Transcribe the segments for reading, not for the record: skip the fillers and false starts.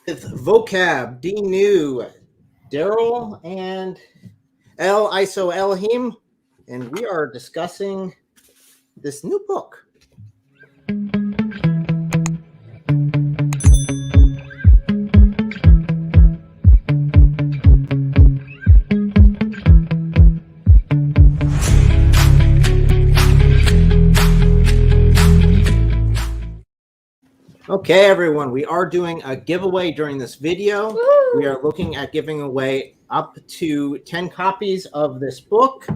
with Vocab, D New, Darrell, and ELOHIM, and we are discussing this new book. Okay, everyone, we are doing a giveaway during this video. Woo! We are looking at giving away up to 10 copies of this book.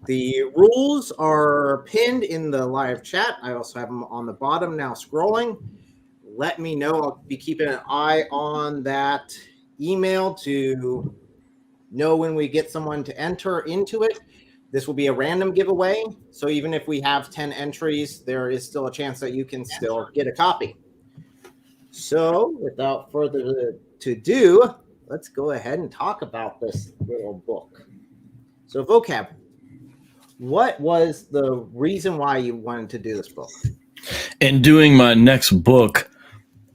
The rules are pinned in the live chat. I also have them on the bottom now scrolling. Let me know. I'll be keeping an eye on that email to know when we get someone to enter into it. This will be a random giveaway, so even if we have 10 entries, there is still a chance that you can still get a copy. So without further ado, let's go ahead and talk about this little book. So Vocab, what was the reason why you wanted to do this book? In doing my next book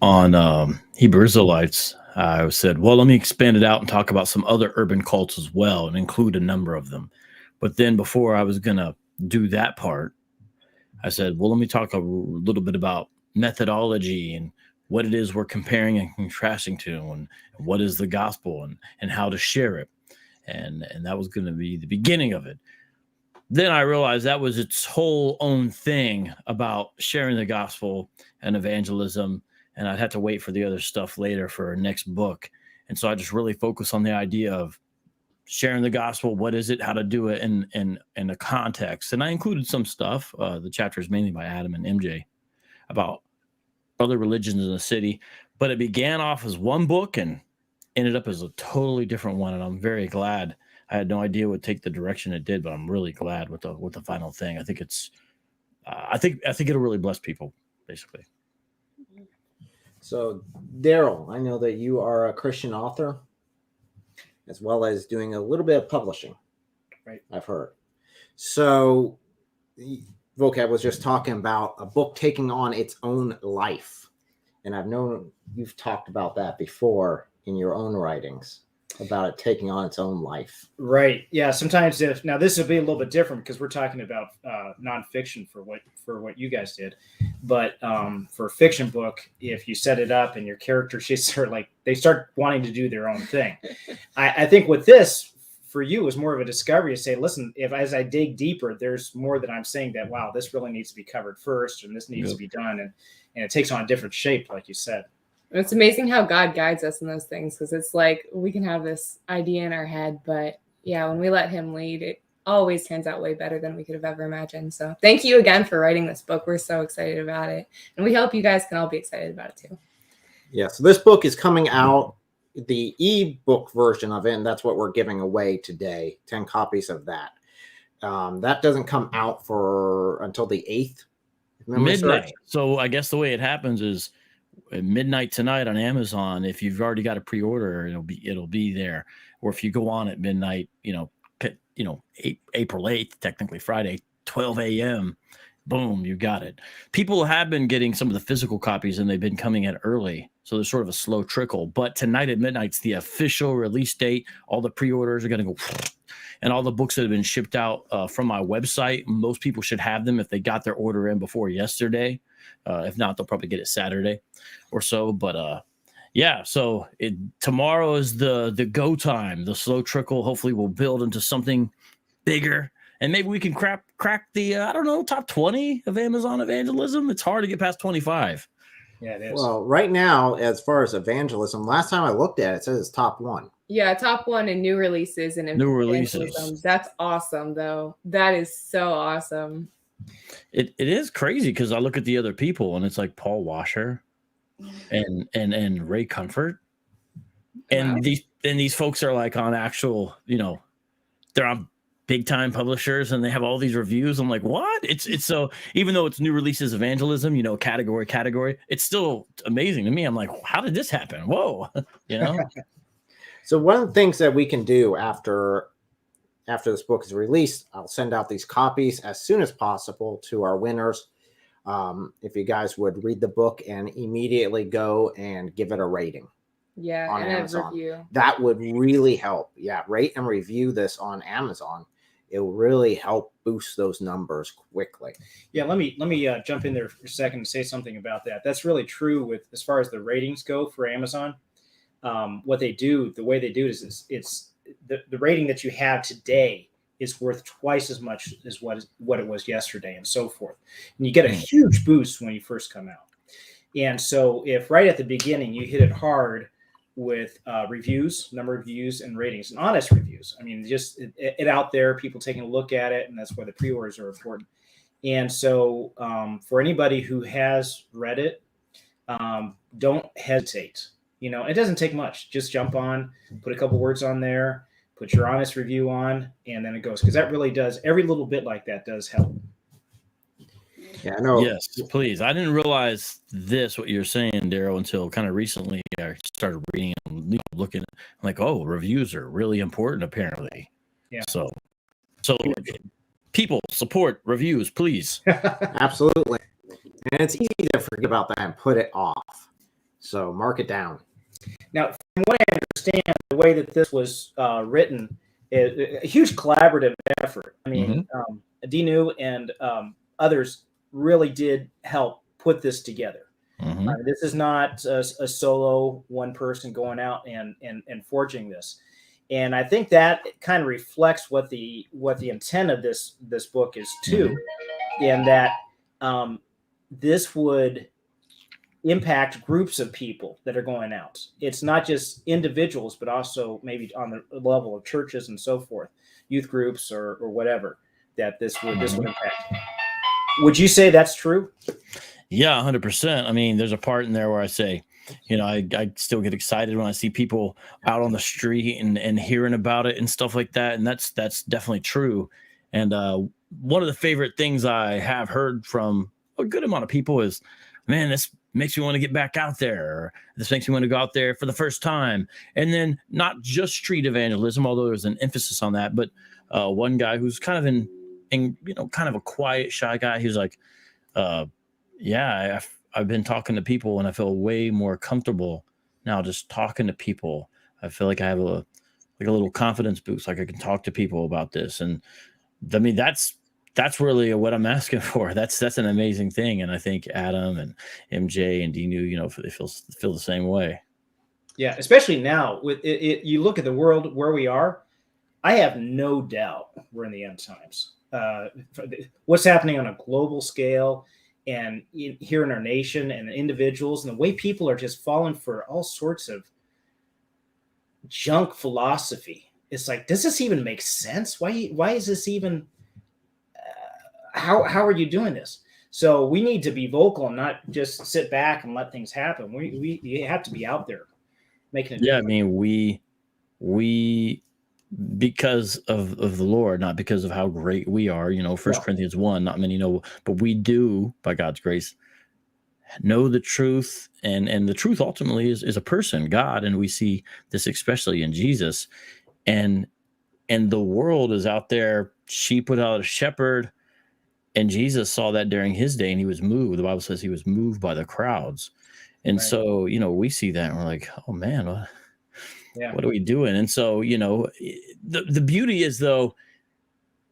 on Hebrew Israelites, I said, well, let me expand it out and talk about some other urban cults as well and include a number of them. But then before I was going to do that part, I said, well, let me talk a little bit about methodology and what it is we're comparing and contrasting to, and what is the gospel and how to share it. And that was going to be the beginning of it. Then I realized that was its whole own thing about sharing the gospel and evangelism. And I'd have to wait for the other stuff later for our next book. And so I just really focused on the idea of sharing the gospel. What is it? How to do it in a context. And I included some stuff. The chapter is mainly by Adam and MJ about other religions in the city. But it began off as one book and ended up as a totally different one. And I'm very glad. I had no idea it would take the direction it did, but I'm really glad with the final thing. I think it's I think it'll really bless people, basically. So Darrell, I know that you are a Christian author, as well as doing a little bit of publishing. Right. I've heard. So Vocab was just talking about a book taking on its own life. And I've known you've talked about that before in your own writings, about it taking on its own life. Right. Yeah. Sometimes now this will be a little bit different because we're talking about nonfiction for what you guys did. But for a fiction book, if you set it up and your character sheets are like, they start wanting to do their own thing. I think with this, for you, was more of a discovery to say, listen, if as I dig deeper, there's more that I'm saying that, wow, this really needs to be covered first, and this needs to be done. And it takes on a different shape, like you said. It's amazing how God guides us in those things, because it's like we can have this idea in our head, but yeah, when we let him lead, it always turns out way better than we could have ever imagined. So thank you again for writing this book. We're so excited about it. And we hope you guys can all be excited about it too. Yeah, so this book is coming out, the ebook version of it, and that's what we're giving away today, 10 copies of that. That doesn't come out until the 8th. Midnight. So I guess the way it happens is at midnight tonight on Amazon. If you've already got a pre-order, it'll be there. Or if you go on at midnight, April 8th, technically Friday, 12 a.m., boom, you got it. People have been getting some of the physical copies, and they've been coming in early. So there's sort of a slow trickle. But tonight at midnight's the official release date. All the pre-orders are going to go. And all the books that have been shipped out from my website, most people should have them if they got their order in before yesterday. If not, they'll probably get it Saturday or so. But yeah, so tomorrow is the go time. The slow trickle hopefully will build into something bigger. And maybe we can crack the, top 20 of Amazon evangelism. It's hard to get past 25. Yeah, it is. Well, right now, as far as evangelism, last time I looked at it, it says it's top 1. Yeah, top 1 in new releases and new releases. That's awesome, though. That is so awesome. It is crazy because I look at the other people and it's like Paul Washer and Ray Comfort. And wow. these folks are like on actual, they're on big time publishers and they have all these reviews. I'm like, what? It's so, even though it's new releases evangelism, category, it's still amazing to me. I'm like, how did this happen? Whoa. So one of the things that we can do after this book is released, I'll send out these copies as soon as possible to our winners. if you guys would read the book and immediately go and give it a rating Yeah, on and Amazon. a review. That would really help. Yeah, rate and review this on Amazon. It will really help boost those numbers quickly. Yeah, let me jump in there for a second and say something about that. That's really true with as far as the ratings go for Amazon. What they do, the way they do it is it's the rating that you have today is worth twice as much as what it was yesterday, and so forth. And you get a huge boost when you first come out. And so if right at the beginning you hit it hard with reviews, number of views, and ratings, and honest reviews. I mean, just it out there, people taking a look at it, and that's why the pre-orders are important. And so for anybody who has read it, don't hesitate. You know, it doesn't take much. Just jump on, put a couple words on there, put your honest review on, and then it goes. Because that really does, every little bit like that does help. Yeah, no. Yes, please. I didn't realize what you're saying, Darrell, until kind of recently. I started reading and looking. I'm like, oh, reviews are really important, apparently. Yeah. So people support reviews, please. Absolutely. And it's easy to forget about that and put it off. So mark it down. Now, from what I understand, the way that this was written is a huge collaborative effort. I mean, Dinu and others really did help put this together. This is not a solo one person going out and forging this. And I think that kind of reflects what the intent of this book is too, in that this would impact groups of people that are going out. It's not just individuals, but also maybe on the level of churches and so forth, youth groups or whatever, that this would impact. Would you say that's true? Yeah, 100%. I mean, there's a part in there where I say, you know, I still get excited when I see people out on the street and hearing about it and stuff like that. And that's definitely true. And one of the favorite things I have heard from a good amount of people is, man, this makes me want to get back out there. Or this makes me want to go out there for the first time. And then not just street evangelism, although there's an emphasis on that, but one guy who's kind of in kind of a quiet, shy guy. He was like, I've been talking to people and I feel way more comfortable now just talking to people. I feel like I have a little confidence boost. Like I can talk to people about this. And I mean, that's really what I'm asking for. That's an amazing thing. And I think Adam and MJ and Dinu, you know, they feel the same way. Yeah. Especially now with it, you look at the world where we are, I have no doubt we're in the end times. What's happening on a global scale and here in our nation and individuals and the way people are just falling for all sorts of junk philosophy. It's like, does this even make sense? Why is this even, how are you doing this? So we need to be vocal and not just sit back and let things happen. We have to be out there making it. Yeah. I mean, we, because of the Lord, not because of how great we are, you know, 1 Corinthians 1, not many know, but we do, by God's grace, know the truth. And the truth ultimately is a person, God. And we see this especially in Jesus. And the world is out there, sheep without a shepherd. And Jesus saw that during his day and he was moved. The Bible says he was moved by the crowds. And so, you know, we see that and we're like, oh man, what are we doing? And so, you know, the beauty is, though,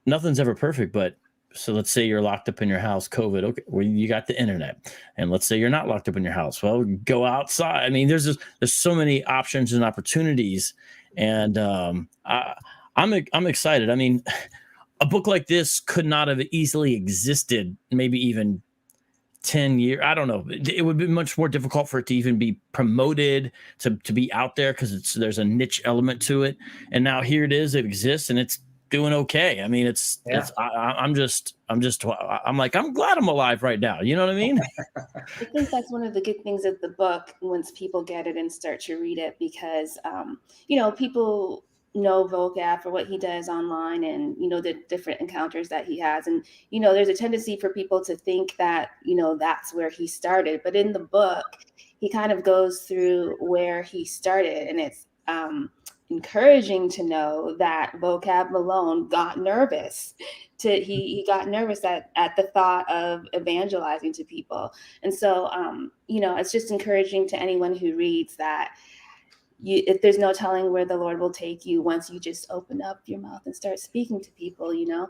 nothing's ever perfect. But so let's say you're locked up in your house, COVID. Okay, well, you got the internet. And let's say you're not locked up in your house. Well, go outside. I mean, there's so many options and opportunities. And I'm excited. I mean, a book like this could not have easily existed, maybe even 10 years. I don't know. It would be much more difficult for it to even be promoted, to be out there, because there's a niche element to it. And now here it is, it exists and it's doing okay. I mean, I'm like, I'm glad I'm alive right now. You know what I mean? I think that's one of the good things of the book once people get it and start to read it, because, you know, people know Vocab for what he does online and, you know, the different encounters that he has. And, you know, there's a tendency for people to think that, you know, that's where he started. But in the book, he kind of goes through where he started. And it's encouraging to know that Vocab Malone got nervous. He got nervous at the thought of evangelizing to people. And so, it's just encouraging to anyone who reads that if there's no telling where the Lord will take you once you just open up your mouth and start speaking to people, And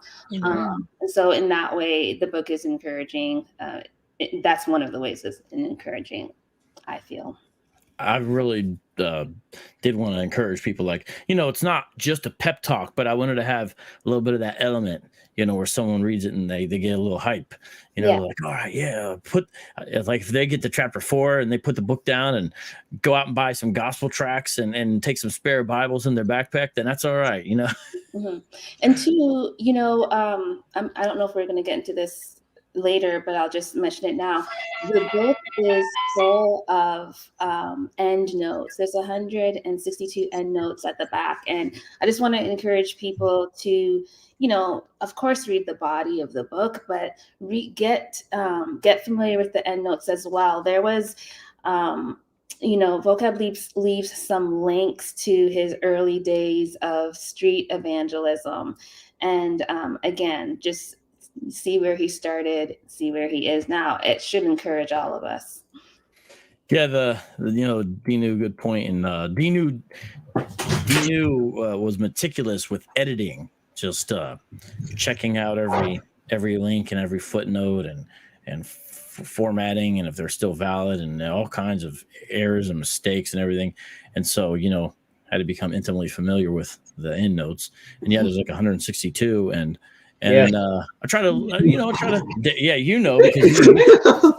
so in that way, the book is encouraging. That's one of the ways it's encouraging, I feel. I really did want to encourage people, like, it's not just a pep talk, but I wanted to have a little bit of that element, where someone reads it and they get a little hype, like, all right, yeah, like if they get to chapter 4 and they put the book down and go out and buy some gospel tracts and take some spare Bibles in their backpack, then that's all right, Mm-hmm. And two, I don't know if we're going to get into this later, but I'll just mention it now. The book is full of end notes. There's 162 end notes at the back. And I just want to encourage people to, of course, read the body of the book, but get familiar with the end notes as well. There was, Vocab leaves some links to his early days of street evangelism. And again, just see where he started, see where he is now. It should encourage all of us. Yeah, Dinu, good point. And Dinu was meticulous with editing, just checking out every link and every footnote and formatting, and if they're still valid, and all kinds of errors and mistakes and everything. And so, had to become intimately familiar with the end notes. And yeah, there's like 162, and I try to, because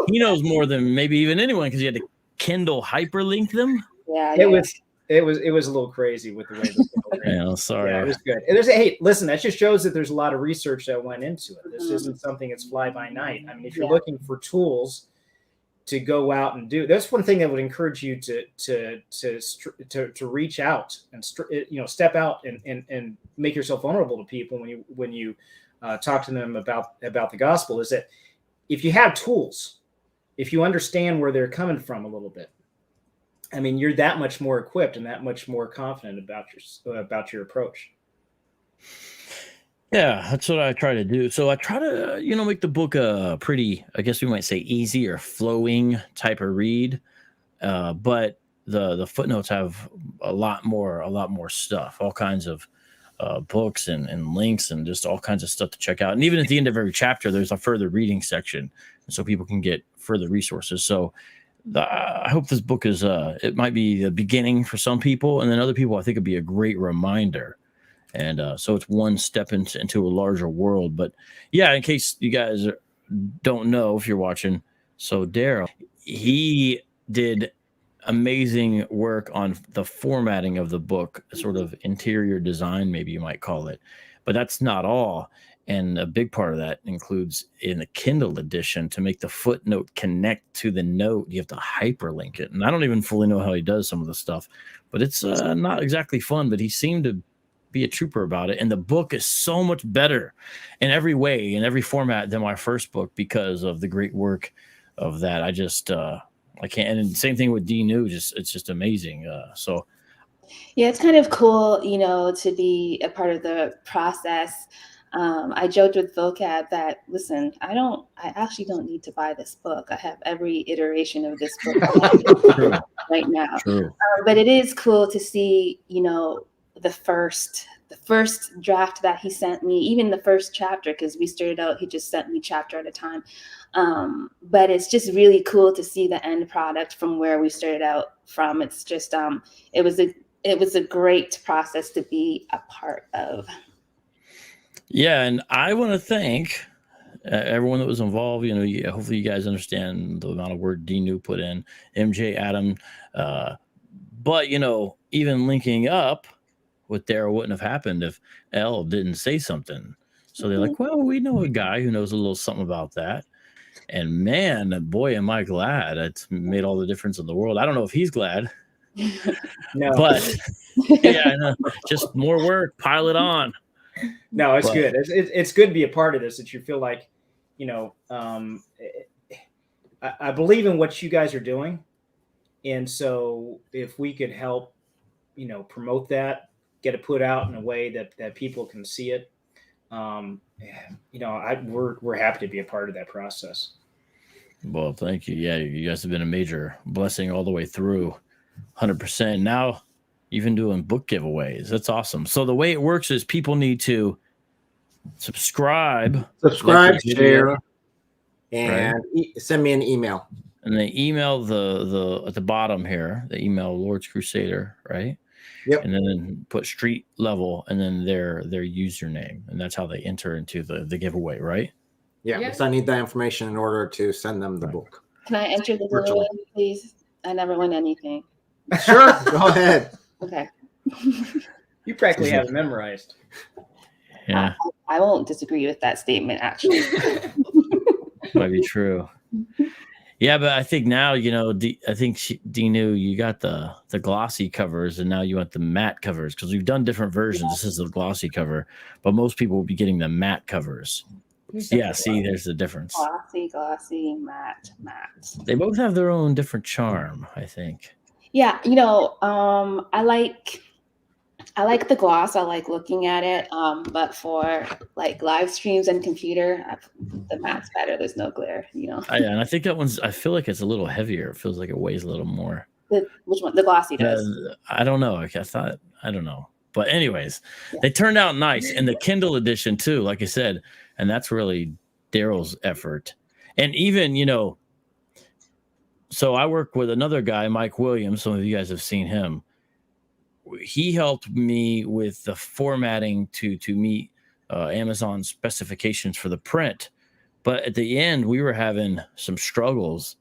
he knows more than maybe even anyone, because he had to Kindle hyperlink them. Yeah, it was a little crazy with the way. Sorry. Yeah, it was good. Hey, listen, that just shows that there's a lot of research that went into it. This isn't something that's fly by night. I mean, if you're looking for tools to go out and do, that's one thing that would encourage you to reach out and step out and make yourself vulnerable to people when you talk to them about the gospel, is that if you have tools, if you understand where they're coming from a little bit, I mean, you're that much more equipped and that much more confident about your approach. Yeah, that's what I try to do. So I try to, make the book a pretty, I guess we might say, easy or flowing type of read. But the footnotes have a lot more stuff, all kinds of books and links and just all kinds of stuff to check out. And even at the end of every chapter, there's a further reading section, so people can get further resources. So I hope this book is, it might be the beginning for some people, and then other people, I think it'd be a great reminder. And so it's one step into a larger world. But yeah, in case you guys don't know, if you're watching, so Darrell, he did amazing work on the formatting of the book, sort of interior design, maybe you might call it. But that's not all. And a big part of that includes in the Kindle edition, to make the footnote connect to the note, you have to hyperlink it. And I don't even fully know how he does some of the stuff, but it's not exactly fun, but he seemed to be a trooper about it. And the book is so much better in every way, in every format, than my first book, because of the great work of that. I just, I can't. And same thing with Dinu, it's just amazing. So yeah, it's kind of cool, to be a part of the process. I joked with Vocab that, listen, I actually don't need to buy this book. I have every iteration of this book right now. But it is cool to see, the first draft that he sent me, even the first chapter, because we started out, he just sent me chapter at a time. But it's just really cool to see the end product from where we started out from. It's just, it was a great process to be a part of. Yeah, and I want to thank everyone that was involved. Hopefully you guys understand the amount of work Dinu put in, MJ, Adam. But, even linking up with Darrell wouldn't have happened if ELLE didn't say something. So they're like, well, we know a guy who knows a little something about that. And man, boy, am I glad. It's made all the difference in the world. I don't know if he's glad. No. But, yeah, no, just more work, pile it on. No, it's good. It's good to be a part of this, that you feel like, I believe in what you guys are doing. And so if we could help promote that, get it put out in a way that people can see it. We're happy to be a part of that process. Well, thank you. Yeah, you guys have been a major blessing all the way through, 100%. Now, even doing book giveaways. That's awesome. So the way it works is people need to subscribe, share, and send me an email. And they email the at the bottom here. They email Lord's Crusader, right? Yep. And then put street level and then their username, and that's how they enter into the giveaway, right? Yeah, because I need that information in order to send them the book. Can I enter the giveaway, please? I never win anything. Sure, go ahead. Okay. You practically have it memorized. Yeah, I won't disagree with that statement, actually. might be true. Yeah, but I think now, I think Dinu, you got the glossy covers, and now you want the matte covers because we've done different versions. This is the glossy cover, but most people will be getting the matte covers. Yeah, see, there's the difference. Glossy, matte. They both have their own different charm, I think. Yeah, I like the gloss. I like looking at it. But for like live streams and computer, the matte's better. There's no glare, And I think that one's, I feel like it's a little heavier. It feels like it weighs a little more. Which one? The glossy does. I don't know. I don't know. But anyways, They turned out nice. And the Kindle edition too, like I said, and that's really Darrell's effort. And even, so I work with another guy, Mike Williams. Some of you guys have seen him. He helped me with the formatting to meet Amazon specifications for the print. But at the end, we were having some struggles,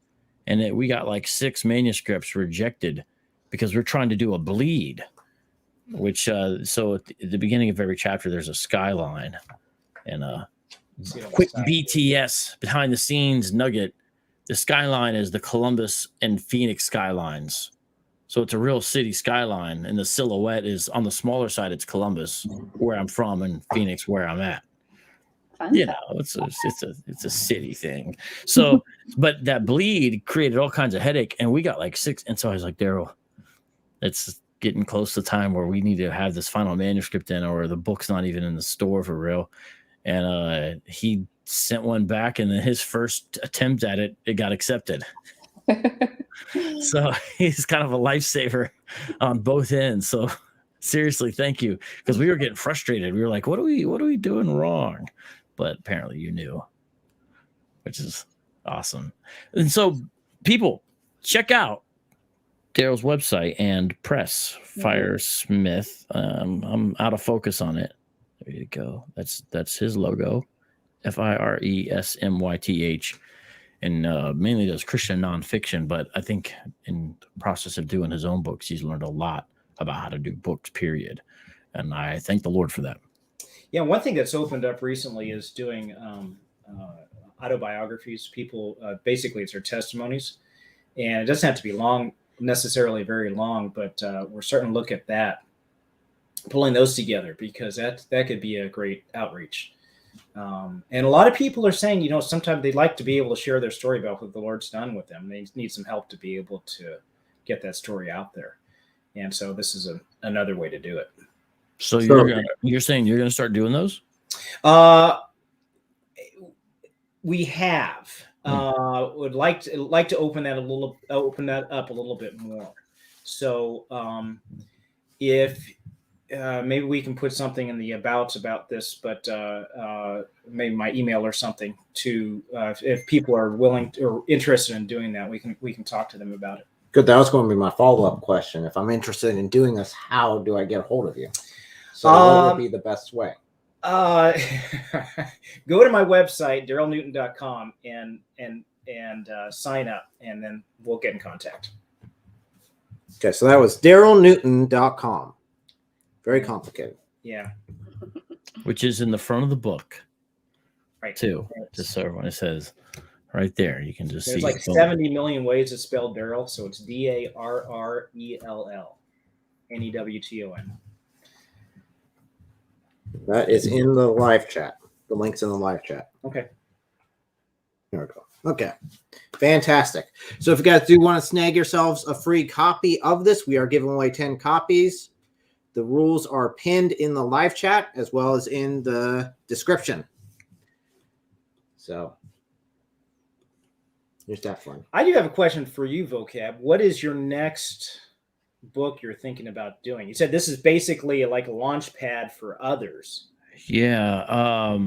and we got like 6 manuscripts rejected because we're trying to do a bleed, which so at the beginning of every chapter, there's a skyline and a quick BTS behind the scenes nugget. The skyline is the Columbus and Phoenix skylines. So it's a real city skyline, and the silhouette is on the smaller side. It's Columbus, where I'm from, and Phoenix, where I'm at. Fun. It's a city thing. So, but that bleed created all kinds of headache, and we got like 6. And so I was like, Darrell, it's getting close to time where we need to have this final manuscript in, or the book's not even in the store for real. And he sent one back, and then his first attempt at it got accepted. So he's kind of a lifesaver on both ends. So seriously, thank you, because we were getting frustrated. We were like, what are we doing wrong? But apparently you knew, which is awesome. And so people, check out Darrell's website and press Firesmith. I'm out of focus on it. There you go. That's his logo, FIRESMYTH. And mainly does Christian nonfiction, but I think in the process of doing his own books, he's learned a lot about how to do books, period. And I thank the Lord for that. Yeah, one thing that's opened up recently is doing autobiographies. People, basically, it's their testimonies. And it doesn't have to be long, necessarily very long, but we're starting to look at that, pulling those together, because that could be a great outreach. And a lot of people are saying, sometimes they'd like to be able to share their story about what the Lord's done with them. They need some help to be able to get that story out there. And so this is another way to do it. So you're saying you're going to start doing those? We have. Would like to open that up a little bit more. So if maybe we can put something in the abouts about this, but maybe my email or something to if people are willing to, or interested in doing that, we can talk to them about it. Good. That was going to be my follow-up question. If I'm interested in doing this, how do I get a hold of you? So what would be the best way? Go to my website, darrellnewton.com, and sign up, and then we'll get in contact. Okay, so that was darrellnewton.com. Very complicated. Yeah. Which is in the front of the book, right? Too. Just so everyone says right there, you can just see. There's like 70 million ways to spell Darrell, so it's Darrell, Newton. That is in the live chat. The link's in the live chat. Okay. There we go. Okay, fantastic. So if you guys do want to snag yourselves a free copy of this, we are giving away 10 copies. The rules are pinned in the live chat as well as in the description. So here's that fun. I do have a question for you, Vocab. What is your next book you're thinking about doing? You said this is basically like a launch pad for others. Yeah.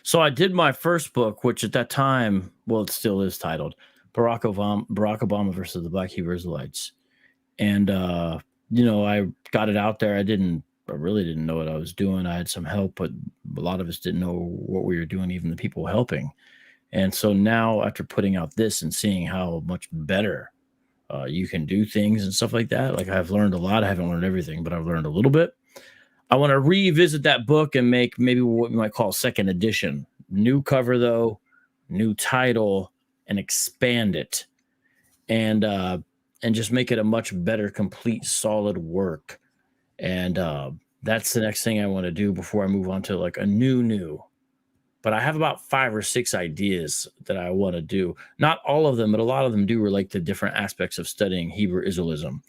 So I did my first book, which at that time, well, it still is titled Barack Obama versus the Black Hebrew Israelites. And, I got it out there. I really didn't know what I was doing. I had some help, but a lot of us didn't know what we were doing, even the people helping. And so now after putting out this and seeing how much better you can do things and stuff like that, like I've learned a lot. I haven't learned everything, but I've learned a little bit. I want to revisit that book and make maybe what we might call second edition. New cover, though, new title, and expand it. And just make it a much better, complete, solid work. And that's the next thing I want to do before I move on to like a new. But I have about 5 or 6 ideas that I want to do. Not all of them, but a lot of them do relate to different aspects of studying Hebrew Israelism.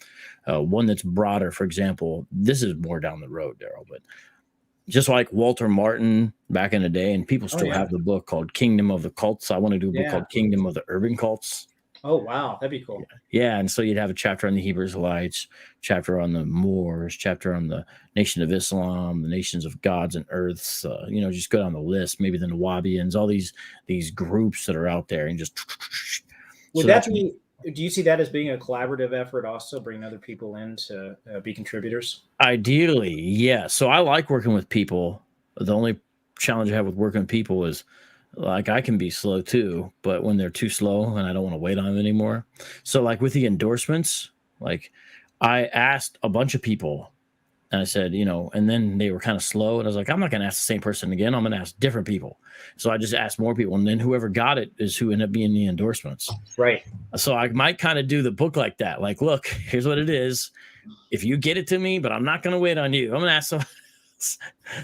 One that's broader, for example, this is more down the road, Darrell, but just like Walter Martin back in the day, and people still have the book called Kingdom of the Cults. I want to do a book called Kingdom of the Urban Cults. Oh, wow. That'd be cool. Yeah. And so you'd have a chapter on the Hebrew Israelites, chapter on the Moors, chapter on the Nation of Islam, the nations of gods and earths, just go down the list, maybe the Nawabians, all these groups that are out there, and just. Do you see that as being a collaborative effort also, bringing other people in to be contributors? Ideally, yeah. So I like working with people. The only challenge I have with working with people is, like, I can be slow too, but when they're too slow and I don't want to wait on them anymore. So like with the endorsements, like I asked a bunch of people and I said, and then they were kind of slow. And I was like, I'm not going to ask the same person again. I'm going to ask different people. So I just asked more people. And then whoever got it is who ended up being the endorsements. Right. So I might kind of do the book like that. Like, look, here's what it is. If you get it to me, but I'm not going to wait on you. I'm going to ask someone.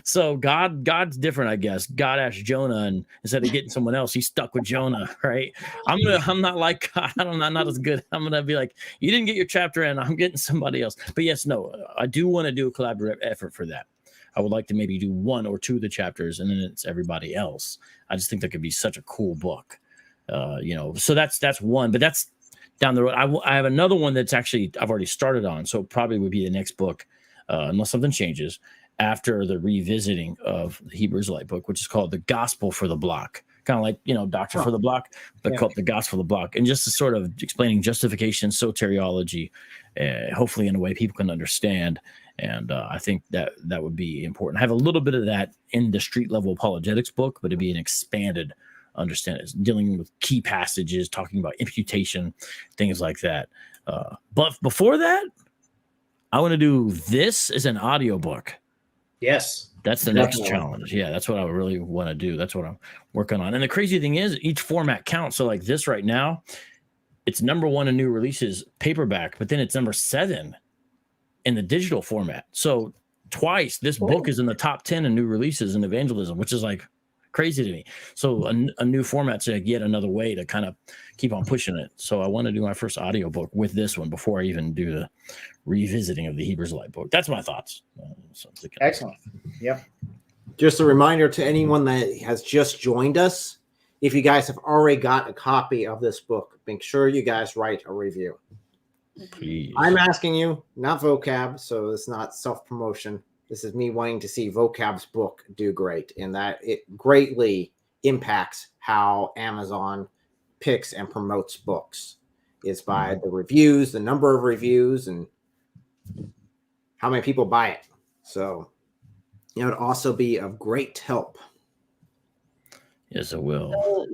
So God's different, I guess. God asked Jonah, and instead of getting someone else, he stuck with Jonah, right? I'm not like God. I'm not as good. I'm gonna be like, you didn't get your chapter in, I'm getting somebody else. But yes, no, I do want to do a collaborative effort for that. I would like to maybe do 1 or 2 of the chapters, and then it's everybody else. I just think that could be such a cool book, So that's one, but that's down the road. I have another one that's actually I've already started on, so it probably would be the next book, unless something changes. After the revisiting of the Hebrew Israelite book, which is called The Gospel for the Block, kind of like, Doctrine for the Block, but called The Gospel for the Block. And just to sort of explaining justification, soteriology, hopefully in a way people can understand. And I think that would be important. I have a little bit of that in the street level apologetics book, but it'd be an expanded understanding, dealing with key passages, talking about imputation, things like that. But before that, I want to do this as an audiobook. Yes. That's the next challenge. Yeah, that's what I really want to do. That's what I'm working on. And the crazy thing is each format counts. So like this right now, it's number 1 in new releases paperback, but then it's number 7 in the digital format. So twice this book is in the top 10 in new releases in evangelism, which is like crazy to me. So a new format's like yet another way to kind of keep on pushing it. So I want to do my first audiobook with this one before I even do the revisiting of the Hebrew Israelite book. That's my thoughts. Excellent. Yep. Just a reminder to anyone that has just joined us, if you guys have already got a copy of this book, make sure you guys write a review. Please. I'm asking you, not Vocab, so it's not self-promotion. This is me wanting to see Vocab's book do great, and that it greatly impacts how Amazon picks and promotes books. It's by the reviews, the number of reviews, and how many people buy it. So it would also be of great help. Yes, it will. So,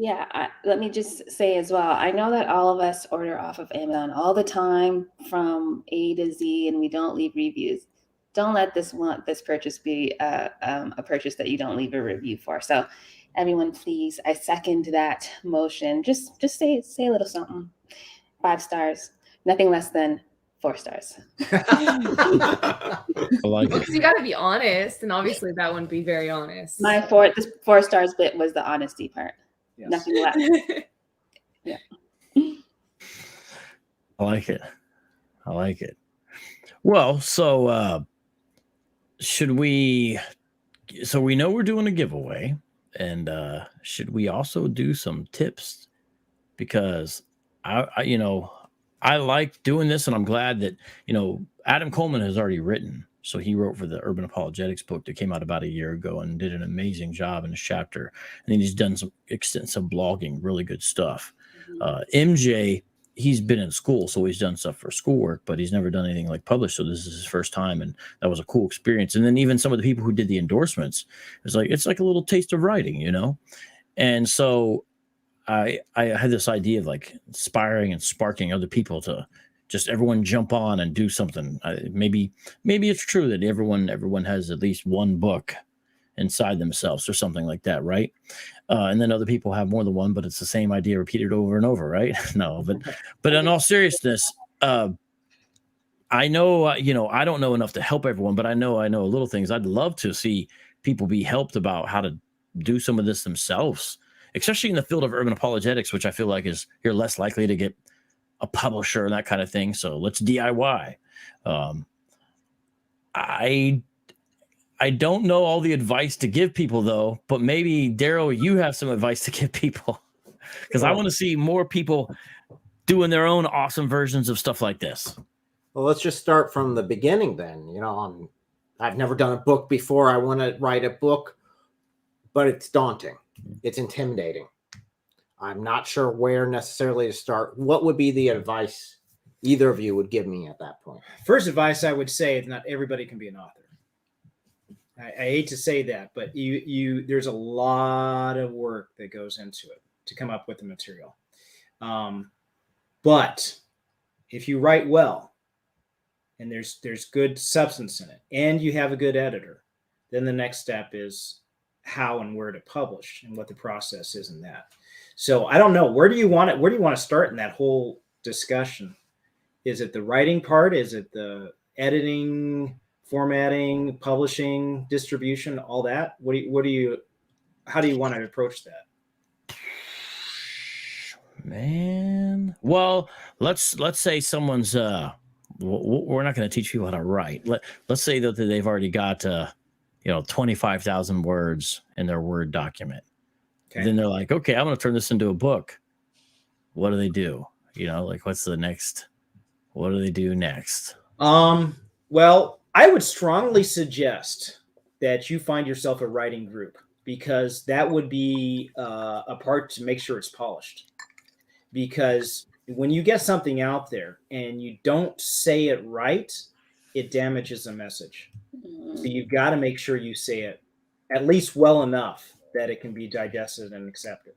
let me just say as well, I know that all of us order off of Amazon all the time from A to Z, and we don't leave reviews. Don't let this purchase be a purchase that you don't leave a review for. So everyone, please, I second that motion. Just say a little something. 5 stars, nothing less than 4 stars. I like it. You got to be honest, and obviously that wouldn't be very honest. This 4 stars bit was the honesty part. Yes. Nothing less. Yeah. I like it. I like it. Well, so should we? So we know we're doing a giveaway, and should we also do some tips? Because I like doing this, and I'm glad that Adam Coleman has already written. So he wrote for the Urban Apologetics book that came out about a year ago and did an amazing job in his chapter. And then he's done some extensive blogging, really good stuff. MJ, he's been in school, so he's done stuff for schoolwork, but he's never done anything like published. So this is his first time, and that was a cool experience. And then even some of the people who did the endorsements, it's like a little taste of writing, And so I had this idea of like inspiring and sparking other people to just everyone jump on and do something. Maybe it's true that everyone has at least one book inside themselves or something like that, right? And then other people have more than one, but it's the same idea repeated over and over, right? No, but in all seriousness, I know I don't know enough to help everyone, but I know little things. I'd love to see people be helped about how to do some of this themselves, especially in the field of urban apologetics, which I feel like you're less likely to get a publisher and that kind of thing. So let's DIY. I don't know all the advice to give people though, but maybe Darrell, you have some advice to give people because I want to see more people doing their own awesome versions of stuff like this. Well, let's just start from the beginning then. I've never done a book before. I want to write a book, but it's daunting. It's intimidating. I'm not sure where necessarily to start. What would be the advice either of you would give me at that point? First advice I would say is not everybody can be an author. I hate to say that, but there's a lot of work that goes into it to come up with the material. But if you write well and there's good substance in it and you have a good editor, then the next step is how and where to publish and what the process is in that. So I don't know. Where do you want to start in that whole discussion? Is it the writing part? Is it the editing, formatting, publishing, distribution, all that? How do you want to approach that? Man, well, let's say someone's we're not going to teach people how to write. Let's say that they've already got 25,000 words in their Word document. Okay. Then they're like, okay, I'm going to turn this into a book. What do they do? What's the next? What do they do next? Well, I would strongly suggest that you find yourself a writing group because that would be a part to make sure it's polished. Because when you get something out there and you don't say it right, it damages the message. So you've got to make sure you say it at least well enough that it can be digested and accepted.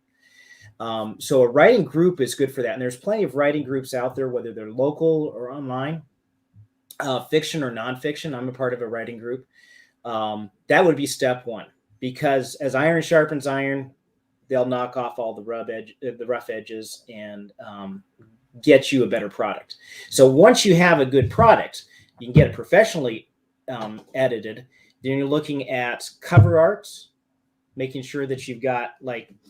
So a writing group is good for that. And there's plenty of writing groups out there, whether they're local or online, fiction or nonfiction. I'm a part of a writing group. That would be step one, because as iron sharpens iron, they'll knock off all the rough edges and get you a better product. So once you have a good product, you can get it professionally edited. Then you're looking at cover arts, making sure that you've got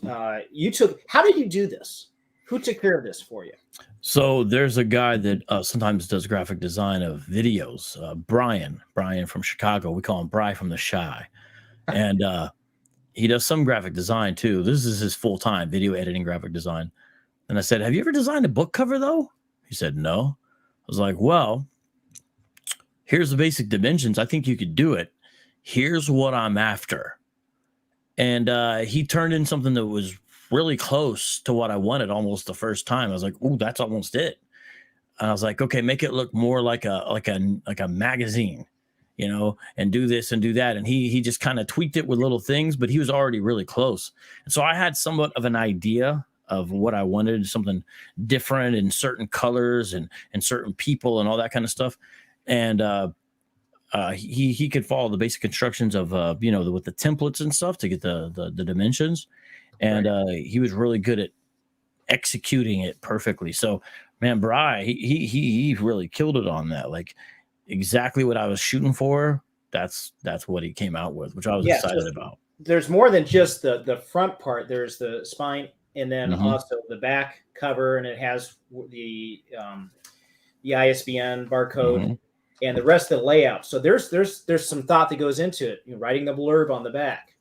how did you do this? Who took care of this for you? So there's a guy that sometimes does graphic design of videos, Brian from Chicago. We call him Bri from the Shy. And he does some graphic design too. This is his full-time video editing, graphic design. And I said, have you ever designed a book cover though? He said, no. I was like, well, here's the basic dimensions. I think you could do it. Here's what I'm after. And he turned in something that was really close to what I wanted almost the first time. I was like, "Ooh, that's almost it." And I was like, "Okay, make it look more like a magazine, and do this and do that." And he just kind of tweaked it with little things, but he was already really close. And so I had somewhat of an idea of what I wanted, something different in certain colors and certain people and all that kind of stuff. And he could follow the basic instructions of with the templates and stuff to get the dimensions. And he was really good at executing it perfectly. So, man, Bri, he really killed it on that. Like exactly what I was shooting for. That's what he came out with, which I was excited about. There's more than just the front part. There's the spine and then Mhm. also the back cover, and it has the ISBN barcode Mhm. and the rest of the layout. So there's some thought that goes into it. Writing the blurb on the back.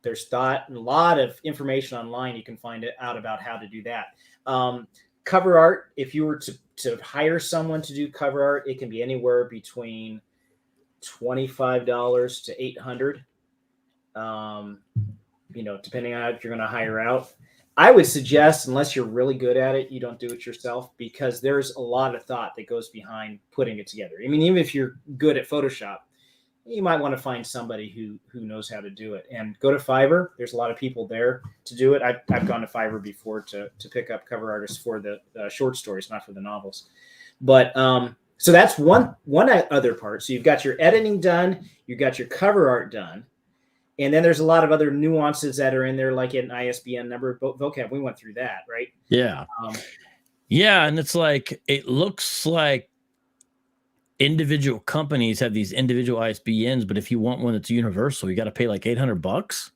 There's thought and a lot of information online. You can find out about how to do that. Cover art. If you were to hire someone to do cover art, it can be anywhere between $25 to $800. Depending on if you're going to hire out. I would suggest, unless you're really good at it, you don't do it yourself, because there's a lot of thought that goes behind putting it together. I mean, even if you're good at Photoshop, you might want to find somebody who knows how to do it. And go to Fiverr. There's a lot of people there to do it. I've gone to Fiverr before to pick up cover artists for the short stories, not for the novels. But so that's one other part. So you've got your editing done, you've got your cover art done. And then there's a lot of other nuances that are in there, like an ISBN number, vocab. We went through that, right? Yeah. Yeah. And it's like, it looks like individual companies have these individual ISBNs, but if you want one that's universal, you got to pay like $800.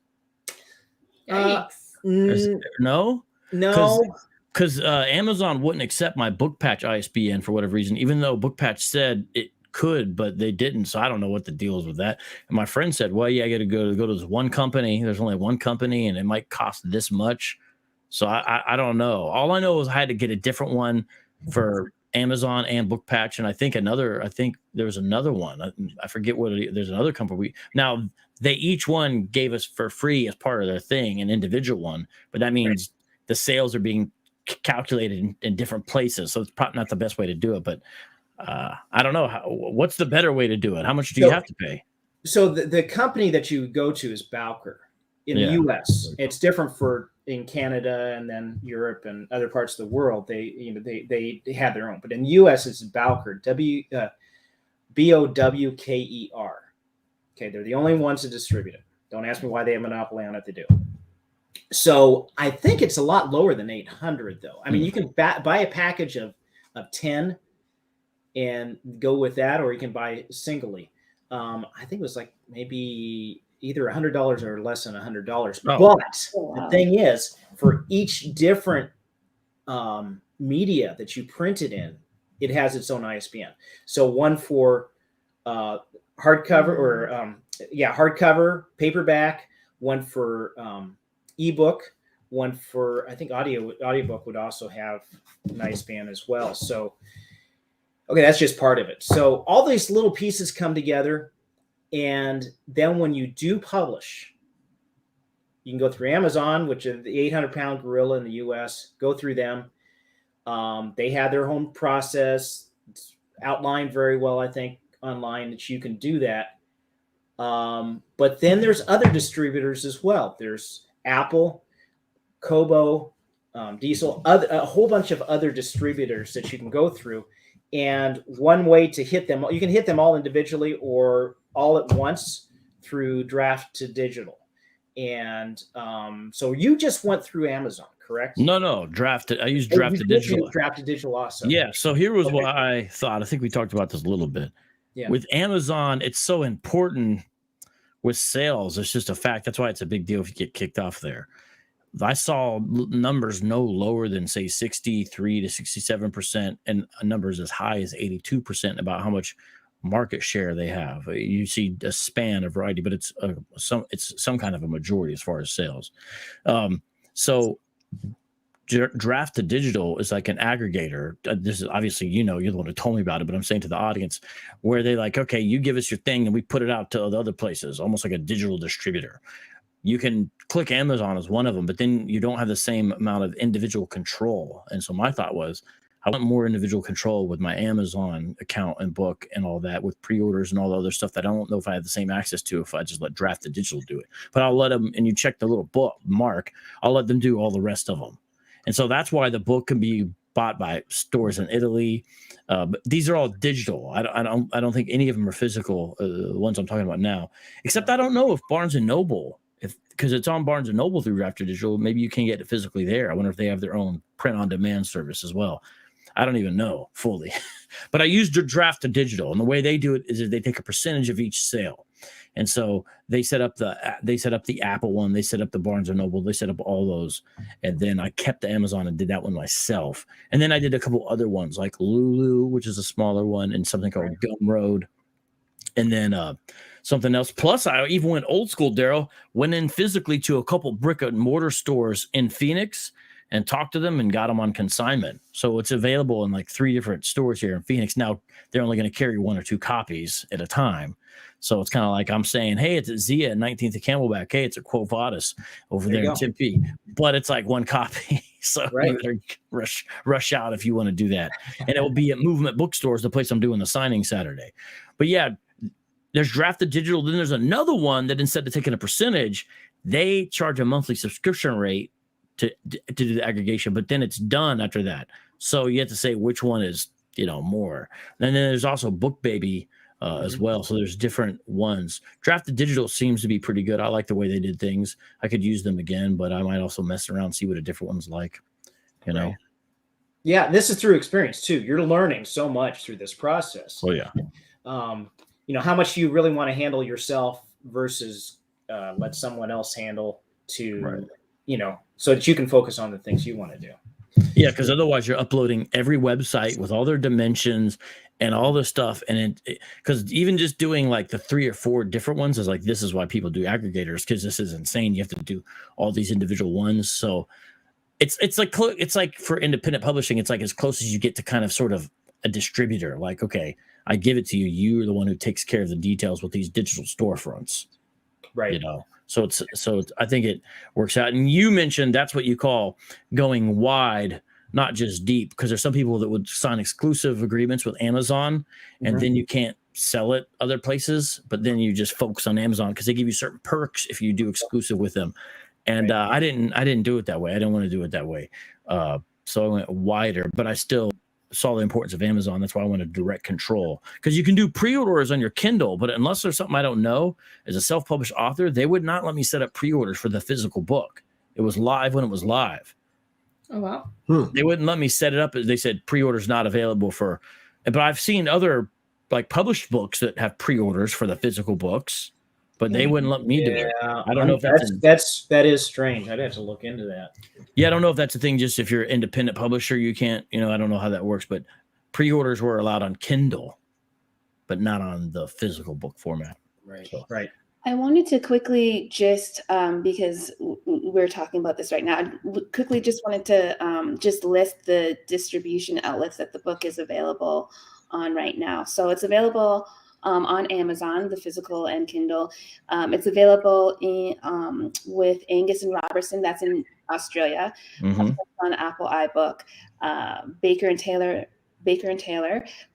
No? Because Amazon wouldn't accept my BookPatch ISBN for whatever reason, even though BookPatch said it could, but they didn't. So I don't know what the deal is with that. And my friend said, well, yeah, I got to go to this one company. There's only one company and it might cost this much. So I don't know. All I know is I had to get a different one for Amazon and BookPatch. And I think there's another one. I forget what it is. There's another company. Now they each one gave us for free as part of their thing, an individual one, but that means the sales are being calculated in different places. So it's probably not the best way to do it, but I don't know. What's the better way to do it? How much do you have to pay? So the company that you go to is Bowker in the U.S. It's different in Canada and then Europe and other parts of the world. They have their own, but in the U.S. it's Bowker, BOWKER. Okay, they're the only ones to distribute it. Don't ask me why they have a monopoly on it. They do. So I think it's a lot lower than 800, though. I mean, you can buy a package of 10 and go with that, or you can buy singly. I think it was like maybe either $100 or less than $100. Oh. But the thing is, for each different media that you print it in, it has its own ISBN. So one for hardcover paperback, one for ebook, one for, I think audiobook would also have an ISBN as well. So okay, that's just part of it. So all these little pieces come together, and then when you do publish, you can go through Amazon, which is the 800-pound gorilla in the U.S. Go through them. They have their own process. It's outlined very well, I think, online that you can do that. But then there's other distributors as well. There's Apple, Kobo, Diesel, a whole bunch of other distributors that you can go through. And one way to hit them, you can hit them all individually or all at once through Draft to Digital. And so you just went through Amazon, correct? No, Draft. I use Draft to Digital. Draft to Digital also. Yeah. So here was what I thought. I think we talked about this a little bit. Yeah. With Amazon, it's so important with sales. It's just a fact. That's why it's a big deal if you get kicked off there. I saw numbers no lower than, say, 63 to 67%, and numbers as high as 82% about how much market share they have. You see a span, a variety, but it's some kind of a majority as far as sales. So Draft to Digital is like an aggregator. This is obviously, you're the one who told me about it, but I'm saying to the audience, where they like, okay, you give us your thing and we put it out to the other places, almost like a digital distributor. You can click Amazon as one of them, but then you don't have the same amount of individual control. And so my thought was, I want more individual control with my Amazon account and book and all that, with pre-orders and all the other stuff that I don't know if I have the same access to if I just let Draft to Digital do it. But I'll let them, and you check the little book mark, I'll let them do all the rest of them. And so that's why the book can be bought by stores in Italy. But these are all digital. I don't think any of them are physical, the ones I'm talking about now, except I don't know if Barnes & Noble, because it's on Barnes & Noble through Draft to Digital, maybe you can get it physically there. I wonder if they have their own print-on-demand service as well. I don't even know fully. But I used Draft to Digital, and the way they do it is that they take a percentage of each sale. And so they set up the Apple one, they set up the Barnes and Noble, they set up all those. And then I kept the Amazon and did that one myself. And then I did a couple other ones like Lulu, which is a smaller one, and something called Gumroad. And then something else. Plus, I even went old school, Darrell, went in physically to a couple brick and mortar stores in Phoenix and talked to them and got them on consignment. So it's available in like 3 different stores here in Phoenix. Now, they're only going to carry 1 or 2 copies at a time. So it's kind of like I'm saying, hey, it's at Zia at 19th and Camelback. Hey, it's at Quo Vadis over there in Tempe. But it's like 1 copy. So you better rush out if you want to do that. And it will be at Movement Bookstores, the place I'm doing the signing Saturday. But yeah, there's Drafted Digital. Then there's another one that instead of taking a percentage, they charge a monthly subscription rate to do the aggregation, but then it's done after that. So you have to say which one is, more. And then there's also Book Baby as well. So there's different ones. Drafted Digital seems to be pretty good. I like the way they did things. I could use them again, but I might also mess around and see what a different one's like, Right. Yeah, this is through experience too. You're learning so much through this process. Oh yeah. How much you really want to handle yourself versus let someone else handle so that you can focus on the things you want to do. Yeah, because otherwise you're uploading every website with all their dimensions and all this stuff. And because even just doing like the 3 or 4 different ones is like, this is why people do aggregators, because this is insane. You have to do all these individual ones. So it's like for independent publishing, it's like as close as you get to kind of sort of a distributor. Like, okay, I give it to you. You're the one who takes care of the details with these digital storefronts. Right. So I think it works out. And you mentioned that's what you call going wide, not just deep, because there's some people that would sign exclusive agreements with Amazon and then you can't sell it other places, but then you just focus on Amazon because they give you certain perks if you do exclusive with them. And I didn't do it that way. I didn't want to do it that way. So I went wider, but I still saw the importance of Amazon. That's why I wanted direct control, because you can do pre-orders on your Kindle, but unless there's something I don't know, as a self-published author, they would not let me set up pre-orders for the physical book. It was live when it was live. Oh, wow. They wouldn't let me set it up. They said pre-orders not available but I've seen other like published books that have pre-orders for the physical books, but they wouldn't let me do it. I don't know if that is strange. I'd have to look into that. Yeah, I don't know if that's a thing. Just if you're an independent publisher, you can't. I don't know how that works. But pre-orders were allowed on Kindle, but not on the physical book format. Right. So. Right. I wanted to quickly just because we're talking about this right now, I quickly just wanted to just list the distribution outlets that the book is available on right now. So it's available on Amazon, the physical and Kindle. It's available with Angus and Robertson, that's in Australia. On Apple iBook, Baker and Taylor,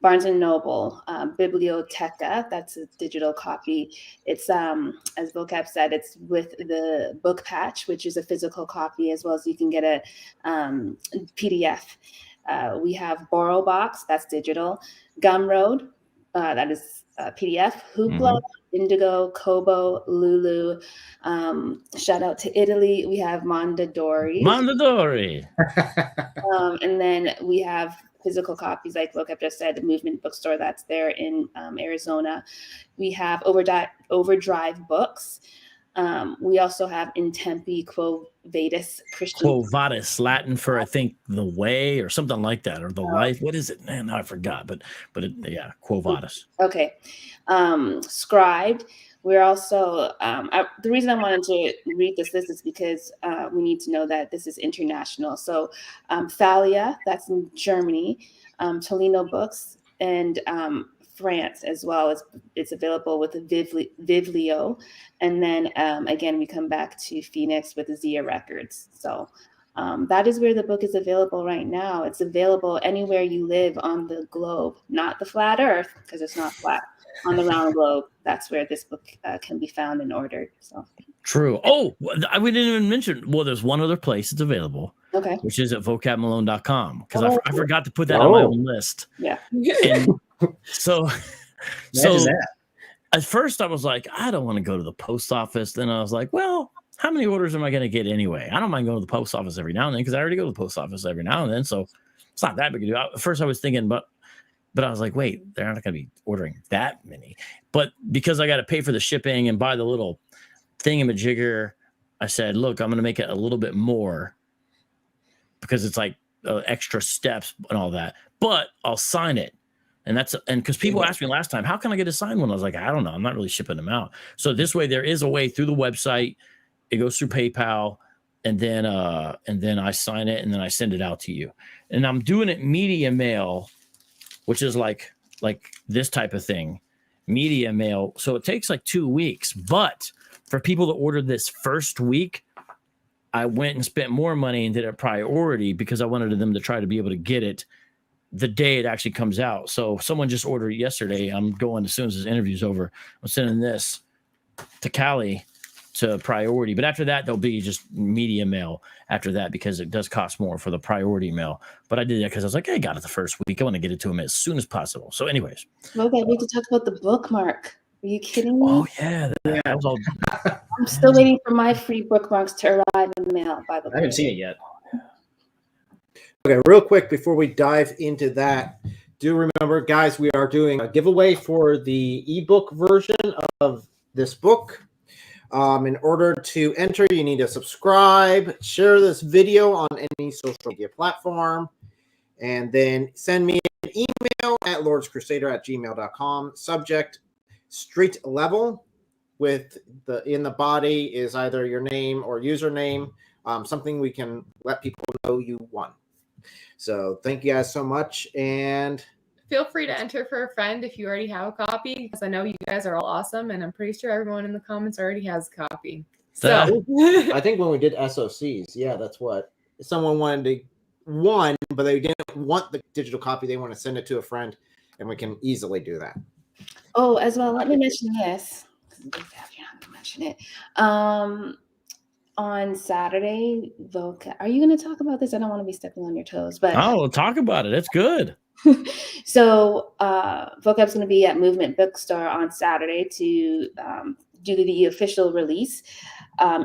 Barnes and Noble, Biblioteca, that's a digital copy. It's as Vocab said, it's with the book patch, which is a physical copy, as well as you can get a PDF. We have BorrowBox, that's digital. Gumroad, that is PDF, Hoopla, Indigo, Kobo, Lulu. Shout out to Italy. We have Mondadori. And then we have physical copies, like Vocab just said, the Movement Bookstore that's there in Arizona. We have Overdrive Books. We also have in Tempe, Quo Vadis Christian. Quo Vadis, Latin for I think the way or something like that, or the life. What is it? Man, I forgot. But Quo Vadis. Okay. Scribed. We're also the reason I wanted to read this list is because we need to know that this is international. So Thalia, that's in Germany, Tolino Books, and France as well. It's available with Vivlio. And then again, we come back to Phoenix with Zia Records. So that is where the book is available right now. It's available anywhere you live on the globe, not the flat earth, because it's not flat. On the round globe, that's where this book can be found and ordered. So true. Oh, we didn't even mention. Well, there's one other place it's available. Okay. Which is at vocabmalone.com, because I forgot to put that on my own list. Yeah. And so at first I was like, I don't want to go to the post office. Then I was like, well, how many orders am I going to get anyway? I don't mind going to the post office every now and then, because I already go to the post office every now and then. So it's not that big a deal. At first I was thinking, but But I was like, wait, they're not going to be ordering that many. But because I got to pay for the shipping and buy the little thingamajigger, I said, look, I'm going to make it a little bit more because it's like extra steps and all that. But I'll sign it. And because people asked me last time, how can I get a signed one? I was like, I don't know. I'm not really shipping them out. So this way, there is a way through the website. It goes through PayPal, and then I sign it, and then I send it out to you. And I'm doing it media mail, which is like this type of thing, media mail. So it takes like 2 weeks. But for people that ordered this first week, I went and spent more money and did a priority because I wanted them to try to be able to get it the day it actually comes out. So someone just ordered it yesterday. I'm going as soon as this interview's over. I'm sending this to Cali to priority. But after that, there'll be just media mail after that because it does cost more for the priority mail. But I did that because I was like, hey, I got it the first week. I want to get it to him as soon as possible. So anyways. Okay, we need to talk about the bookmark. Are you kidding me? Oh, yeah. That was all. I'm still waiting for my free bookmarks to arrive in the mail, by the way. I haven't seen it yet. Okay, real quick before we dive into that, do remember, guys, we are doing a giveaway for the ebook version of this book. In order to enter, you need to subscribe, share this video on any social media platform, and then send me an email at lordscrusader@gmail.com. Subject, street level, with in the body is either your name or username, something we can let people know you won. So thank you guys so much, and Feel free to enter for a friend if you already have a copy, because I know you guys are all awesome, and I'm pretty sure everyone in the comments already has a copy. So I think when we did SOCs, yeah, that's what someone wanted to one, but they didn't want the digital copy. They want to send it to a friend, and we can easily do that. Oh, as well, let me mention this. You're not going to mention it. On Saturday, Vocab. Are you going to talk about this? I don't want to be stepping on your toes, but We'll talk about it. It's good. So Vocab's going to be at Movement Bookstore on Saturday to do the official release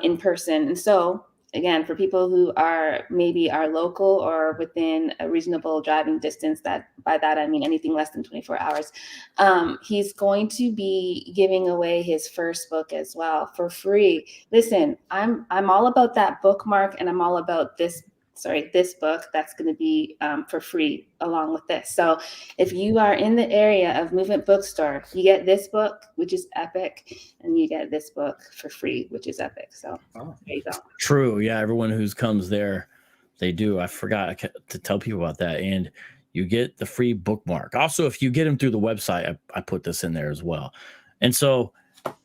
in person. And so, again, for people who are local or within a reasonable driving distance, by that I mean anything less than 24 hours, he's going to be giving away his first book as well for free. Listen, I'm all about that bookmark, and I'm all about this book that's going to be for free along with this. So if you are in the area of Movement Bookstore, you get this book, which is epic, and you get this book for free, which is epic. So there you go. True. Yeah. Everyone who comes there, they do. I forgot to tell people about that. And you get the free bookmark. Also, if you get them through the website, I put this in there as well. And so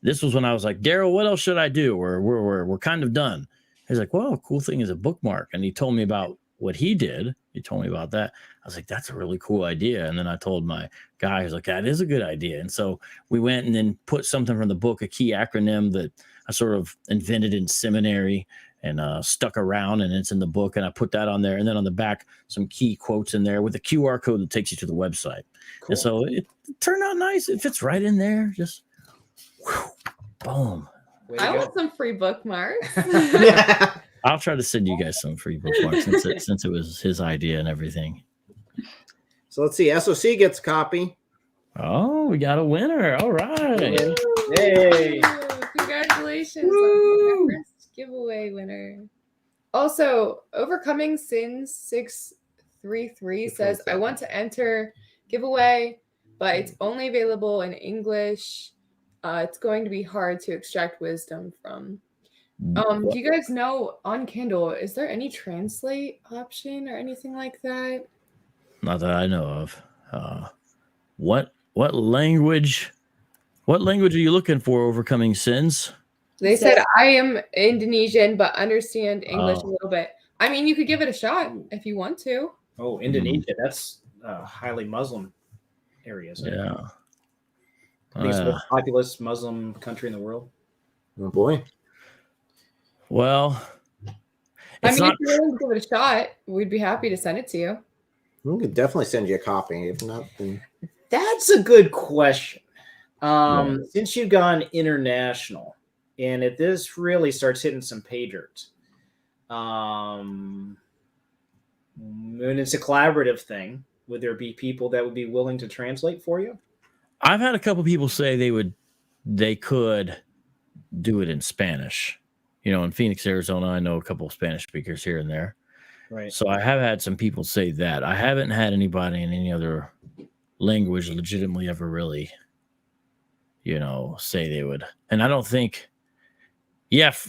this was when I was like, Darrell, what else should I do? We're kind of done. He's like, well, cool thing is a bookmark. And he told me about what he did. He told me about that. I was like, that's a really cool idea. And then I told my guy, he was like, that is a good idea. And so we went and then put something from the book, a key acronym that I sort of invented in seminary and stuck around, and it's in the book. And I put that on there. And then on the back, some key quotes in there with a QR code that takes you to the website. Cool. And so it turned out nice. It fits right in there. Just whew, boom. I want some free bookmarks. Yeah. I'll try to send you guys some free bookmarks since it was his idea and everything. So let's see. SOC gets a copy. Oh, we got a winner. All right. Hey. Congratulations on the first giveaway winner. Also, Overcoming Sins 633 says, I want to enter giveaway, but it's only available in English. It's going to be hard to extract wisdom from. Do you guys know on Kindle, is there any translate option or anything like that? Not that I know of. What language are you looking for, Overcoming Sins? They said I am Indonesian, but understand English a little bit. I mean, you could give it a shot if you want to. Oh, Indonesia. That's a highly Muslim area. Yeah. I think it's the most populous Muslim country in the world. Oh boy. Well, if you're willing to give it a shot, we'd be happy to send it to you. We could definitely send you a copy. If not, then... That's a good question. Since you've gone international, and if this really starts hitting some pay dirt, and it's a collaborative thing would there be people that would be willing to translate for you? I've had a couple people say they could do it in Spanish. In Phoenix, Arizona, I know a couple of Spanish speakers here and there. Right. So I have had some people say that. I haven't had anybody in any other language legitimately ever really, say they would. And I don't think,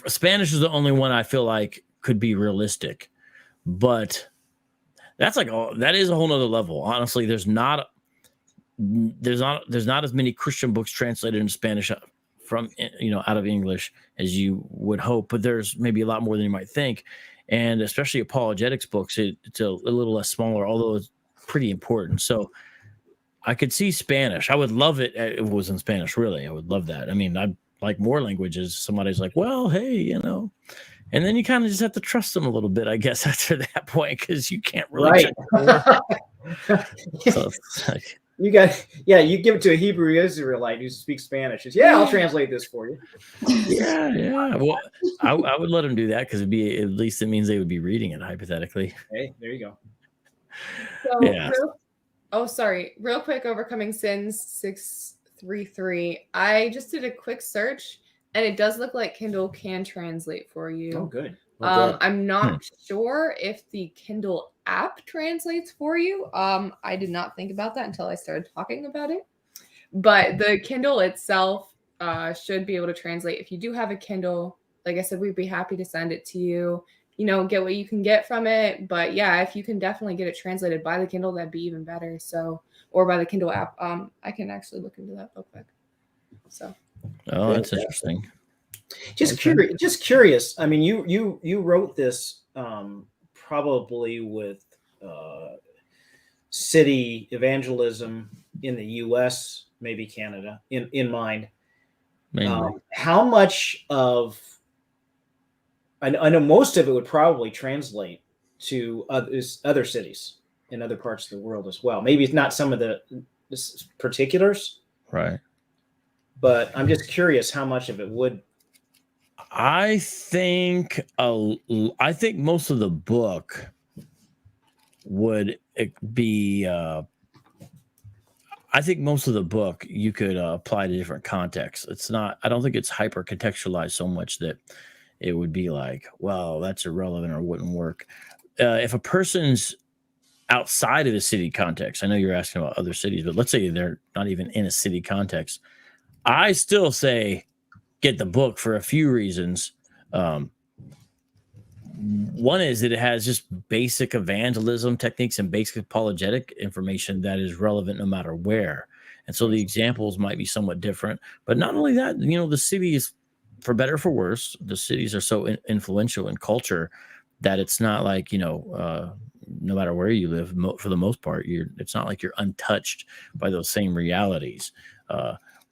Spanish is the only one I feel like could be realistic. But that is a whole nother level. Honestly, there's not as many Christian books translated in Spanish from out of English as you would hope, but there's maybe a lot more than you might think. And especially apologetics books, it's a little less smaller, although it's pretty important. So I could see Spanish. I would love it if it was in Spanish, really. I would love that. I mean, I like more languages. Somebody's like, well, hey, and then you kind of just have to trust them a little bit, I guess, after that point, because you can't really. Right. So it's like, you give it to a Hebrew Israelite who speaks Spanish. I'll translate this for you. Yeah. Well, I would let them do that because at least it means they would be reading it hypothetically. Hey, there you go. So, Yeah. Real quick, Overcoming Sins 633. I just did a quick search, and it does look like Kindle can translate for you. Oh, good. I'm not sure if the Kindle app translates for you. I did not think about that until I started talking about it. But the Kindle itself should be able to translate. If you do have a Kindle, like I said, we'd be happy to send it to you. Get what you can get from it. But if you can definitely get it translated by the Kindle, that'd be even better. So, or by the Kindle app. I can actually look into that real quick. So. Oh, that's interesting. Just curious. I mean, you wrote this probably with city evangelism in the U.S., maybe Canada, in mind. How much of I know most of it would probably translate to other cities in other parts of the world as well. Maybe it's not some of the particulars, right? But I'm just curious how much of it would. I think most of the book would be. I think most of the book you could apply to different contexts. It's not. I don't think it's hyper contextualized so much that it would be like, well, that's irrelevant or wouldn't work. If a person's outside of the city context, I know you're asking about other cities, but let's say they're not even in a city context. I still say get the book for a few reasons. One is that it has just basic evangelism techniques and basic apologetic information that is relevant no matter where. And so the examples might be somewhat different. But not only that, the cities, for better or for worse, the cities are so influential in culture that it's not like, no matter where you live, for the most part, it's not like you're untouched by those same realities.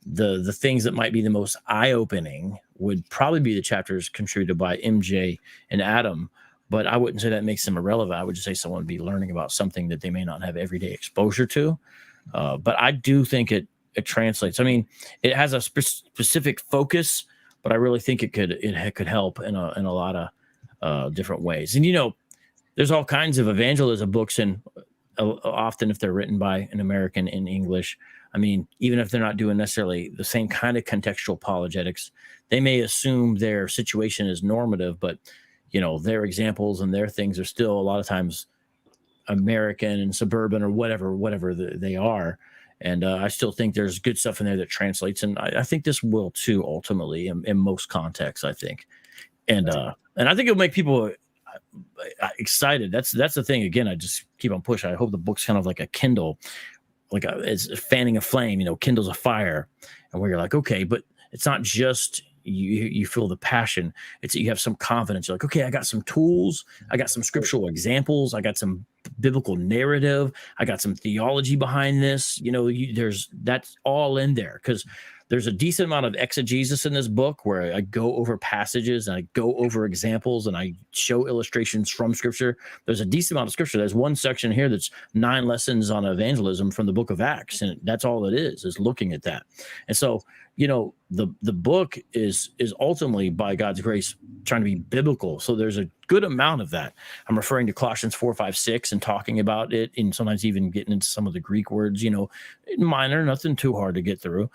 The things that might be the most eye-opening would probably be the chapters contributed by MJ and Adam, but I wouldn't say that makes them irrelevant. I would just say someone would be learning about something that they may not have everyday exposure to. But I do think it translates. I mean, it has a specific focus, but I really think it could help in a lot of different ways. And there's all kinds of evangelism books, and often if they're written by an American in English, I mean, even if they're not doing necessarily the same kind of contextual apologetics, they may assume their situation is normative, but their examples and their things are still a lot of times American and suburban or whatever they are. And I still think there's good stuff in there that translates, and I think this will too ultimately in most contexts. I think, and I think it'll make people excited. That's the thing. Again, I just keep on pushing. I hope the book's kind of like a Kindle. It's fanning a flame, kindles a fire, and where you're like, okay, but it's not just you feel the passion. It's that you have some confidence. You're like, okay, I got some tools, I got some scriptural examples, I got some biblical narrative, I got some theology behind this. That's all in there, because there's a decent amount of exegesis in this book where I go over passages and I go over examples and I show illustrations from scripture. There's a decent amount of scripture. There's one section here that's 9 lessons on evangelism from the book of Acts. And that's all it is looking at that. And so, you know, the book is ultimately, by God's grace, trying to be biblical. So there's a good amount of that. I'm referring to Colossians 4, 5, 6 and talking about it, and sometimes even getting into some of the Greek words, you know, minor, nothing too hard to get through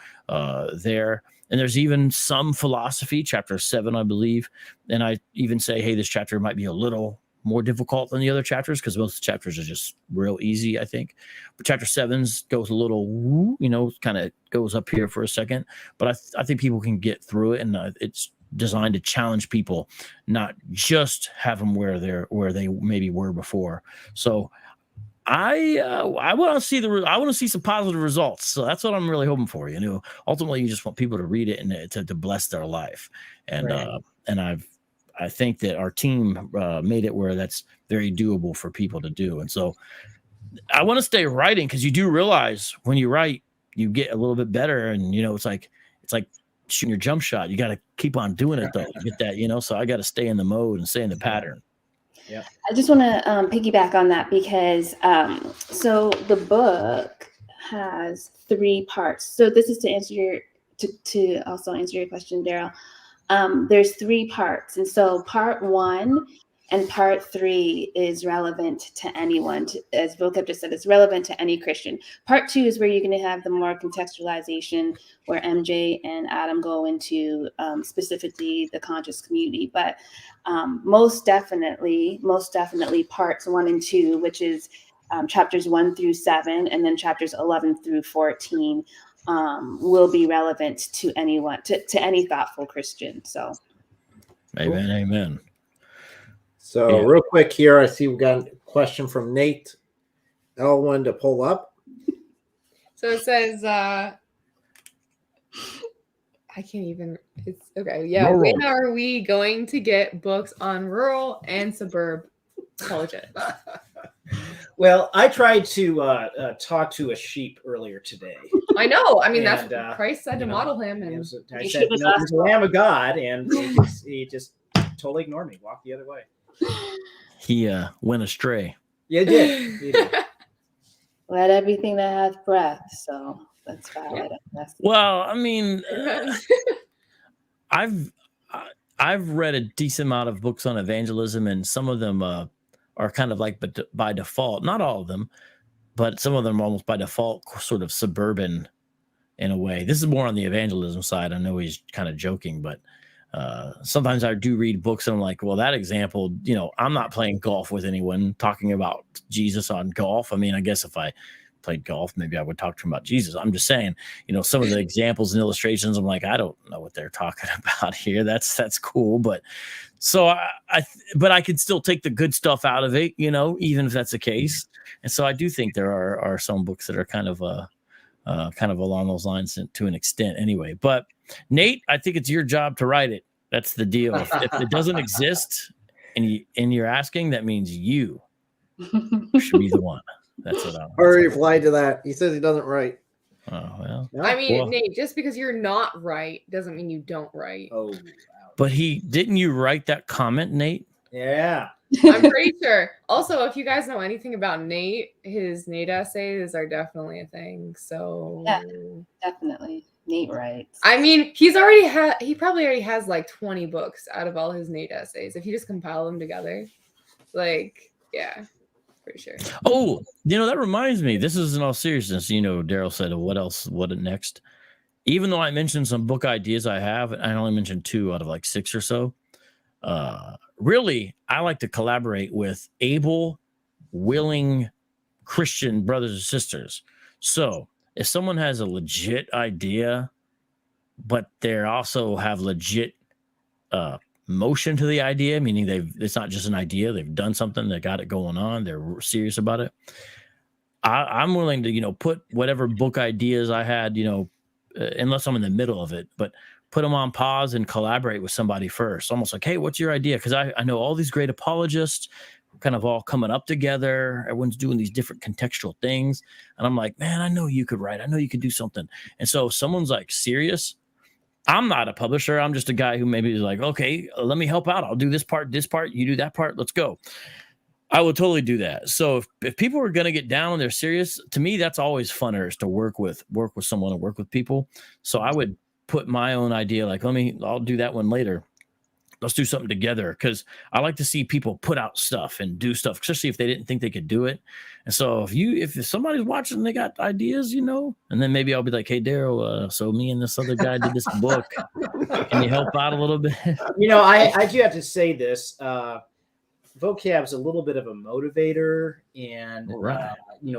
there. And there's even some philosophy, chapter 7, I believe. And I even say, hey, this chapter might be a little more difficult than the other chapters because most chapters are just real easy, I think. But chapter 7 goes a little, you know, kind of goes up here for a second. But I think people can get through it, and it's designed to challenge people, not just have them where they maybe were before. So I want to see I want to see some positive results. So that's what I'm really hoping for. You know, ultimately, you just want people to read it and to bless their life. And Right. And I think that our team made it where that's very doable for people to do. And so I want to stay writing, because you do realize when you write, you get a little bit better. And, you know, it's like shooting your jump shot. You got to keep on doing it, though. You get that, you know, so I got to stay in the mode and stay in the pattern. Yeah. I just want to piggyback on that because so the book has 3 parts. So this is to answer to also answer your question, Darrell. There's 3 parts, and so part 1 and part 3 is relevant to anyone. As Vocab just said, it's relevant to any Christian. Part 2 is where you're going to have the more contextualization, where MJ and Adam go into specifically the conscious community. But most definitely parts 1 and 2, which is chapters 1 through 7, and then chapters 11 through 14, will be relevant to anyone, to any thoughtful Christian. So, Amen. Amen. So Yeah. real quick here, I see we got a question from Nate. L1 to pull up. So it says, I can't even, it's okay. Yeah. Rural. When are we going to get books on rural and suburb apologetics? Well, I tried to talk to a sheep earlier today. I know. I mean, that's And, what Christ said to you know, model him. And I You said, should have no, asked there's a Lamb of God, and he just totally ignored me, walked the other way. He went astray. Yeah, he did. He did. let everything that hath breath. So that's valid. That's Well, I mean, I've read a decent amount of books on evangelism, and some of them are kind of like, but by default, not all of them, but some of them are almost by default sort of suburban in a way. This is more on the evangelism side. I know he's kind of joking, but sometimes I do read books and I'm like, well, that example, you know, I'm not playing golf with anyone talking about Jesus on golf. I mean, I guess if I played golf, maybe I would talk to him about Jesus. I'm just saying, you know, some of the examples and illustrations, I'm like, I don't know what they're talking about here. That's cool. But so but I could still take the good stuff out of it, you know, even if that's the case. And so I do think there are some books that are kind of along those lines to an extent anyway. But Nate, I think it's your job to write it. That's the deal. If it doesn't exist and you're asking, that means you should be the one. That's what I'm. Or reply to that. He says he doesn't write. Oh, well. No? I mean, Well- Nate, just because you're not right doesn't mean you don't write. Oh, wow. But didn't you write that comment, Nate? Yeah. I'm pretty sure. Also, if you guys know anything about Nate, his Nate essays are definitely a thing. So Yeah. Definitely. Nate writes. I mean, he probably already has like 20 books out of all his Nate essays. If you just compile them together, like, yeah, pretty sure. Oh, you know, that reminds me. This is in all seriousness. You know, Darrell said, what next? Even though I mentioned some book ideas I have, I only mentioned 2 out of like 6 or so. Really, I like to collaborate with able, willing Christian brothers and sisters. So if someone has a legit idea, but they also have legit motion to the idea, meaning it's not just an idea, they've done something, they got it going on, they're serious about it. I'm willing to, you know, put whatever book ideas I had, you know, unless I'm in the middle of it, but put them on pause and collaborate with somebody first. Almost like, hey, what's your idea? Because I know all these great apologists, kind of all coming up together. Everyone's doing these different contextual things. And I'm like, man, I know you could write. I know you could do something. And so if someone's like serious, I'm not a publisher. I'm just a guy who maybe is like, okay, let me help out. I'll do this part, you do that part. Let's go. I would totally do that. So if people are going to get down and they're serious, to me, that's always funner, is to work with someone and work with people. So I would put my own idea, like, I'll do that one later. Let's do something together, because I like to see people put out stuff and do stuff, especially if they didn't think they could do it. And so if somebody's watching and they got ideas, and then maybe I'll be like, hey, Darrell, so me and this other guy did this book. Can you help out a little bit? I do have to say this. Vocab's a little bit of a motivator, and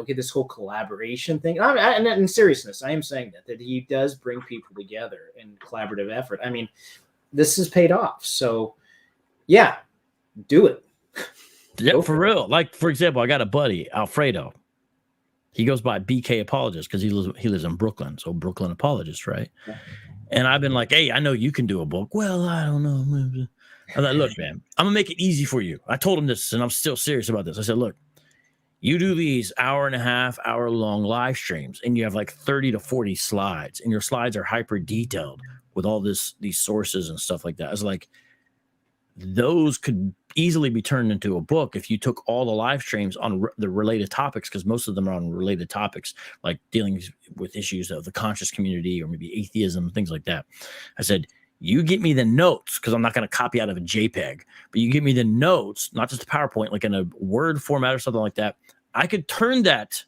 get this whole collaboration thing. And in seriousness, I am saying that he does bring people together in collaborative effort. I mean, this has paid off. So yeah, do it. Yeah, for real. Like, for example, I got a buddy, Alfredo. He goes by BK Apologist because he lives in Brooklyn. So Brooklyn Apologist, right? Yeah. And I've been like, hey, I know you can do a book. Well, I don't know. I thought, look, man, I'm gonna make it easy for you. I told him this, and I'm still serious about this. I said, look, you do these hour-and-a-half-hour-long live streams, and you have like 30 to 40 slides, and your slides are hyper detailed with all these sources and stuff like that. I was like, those could easily be turned into a book if you took all the live streams on the related topics, because most of them are on related topics, like dealing with issues of the conscious community or maybe atheism, things like that. I said, you get me the notes, because I'm not going to copy out of a JPEG, but you give me the notes, not just a PowerPoint, like in a Word format or something like that. I could turn that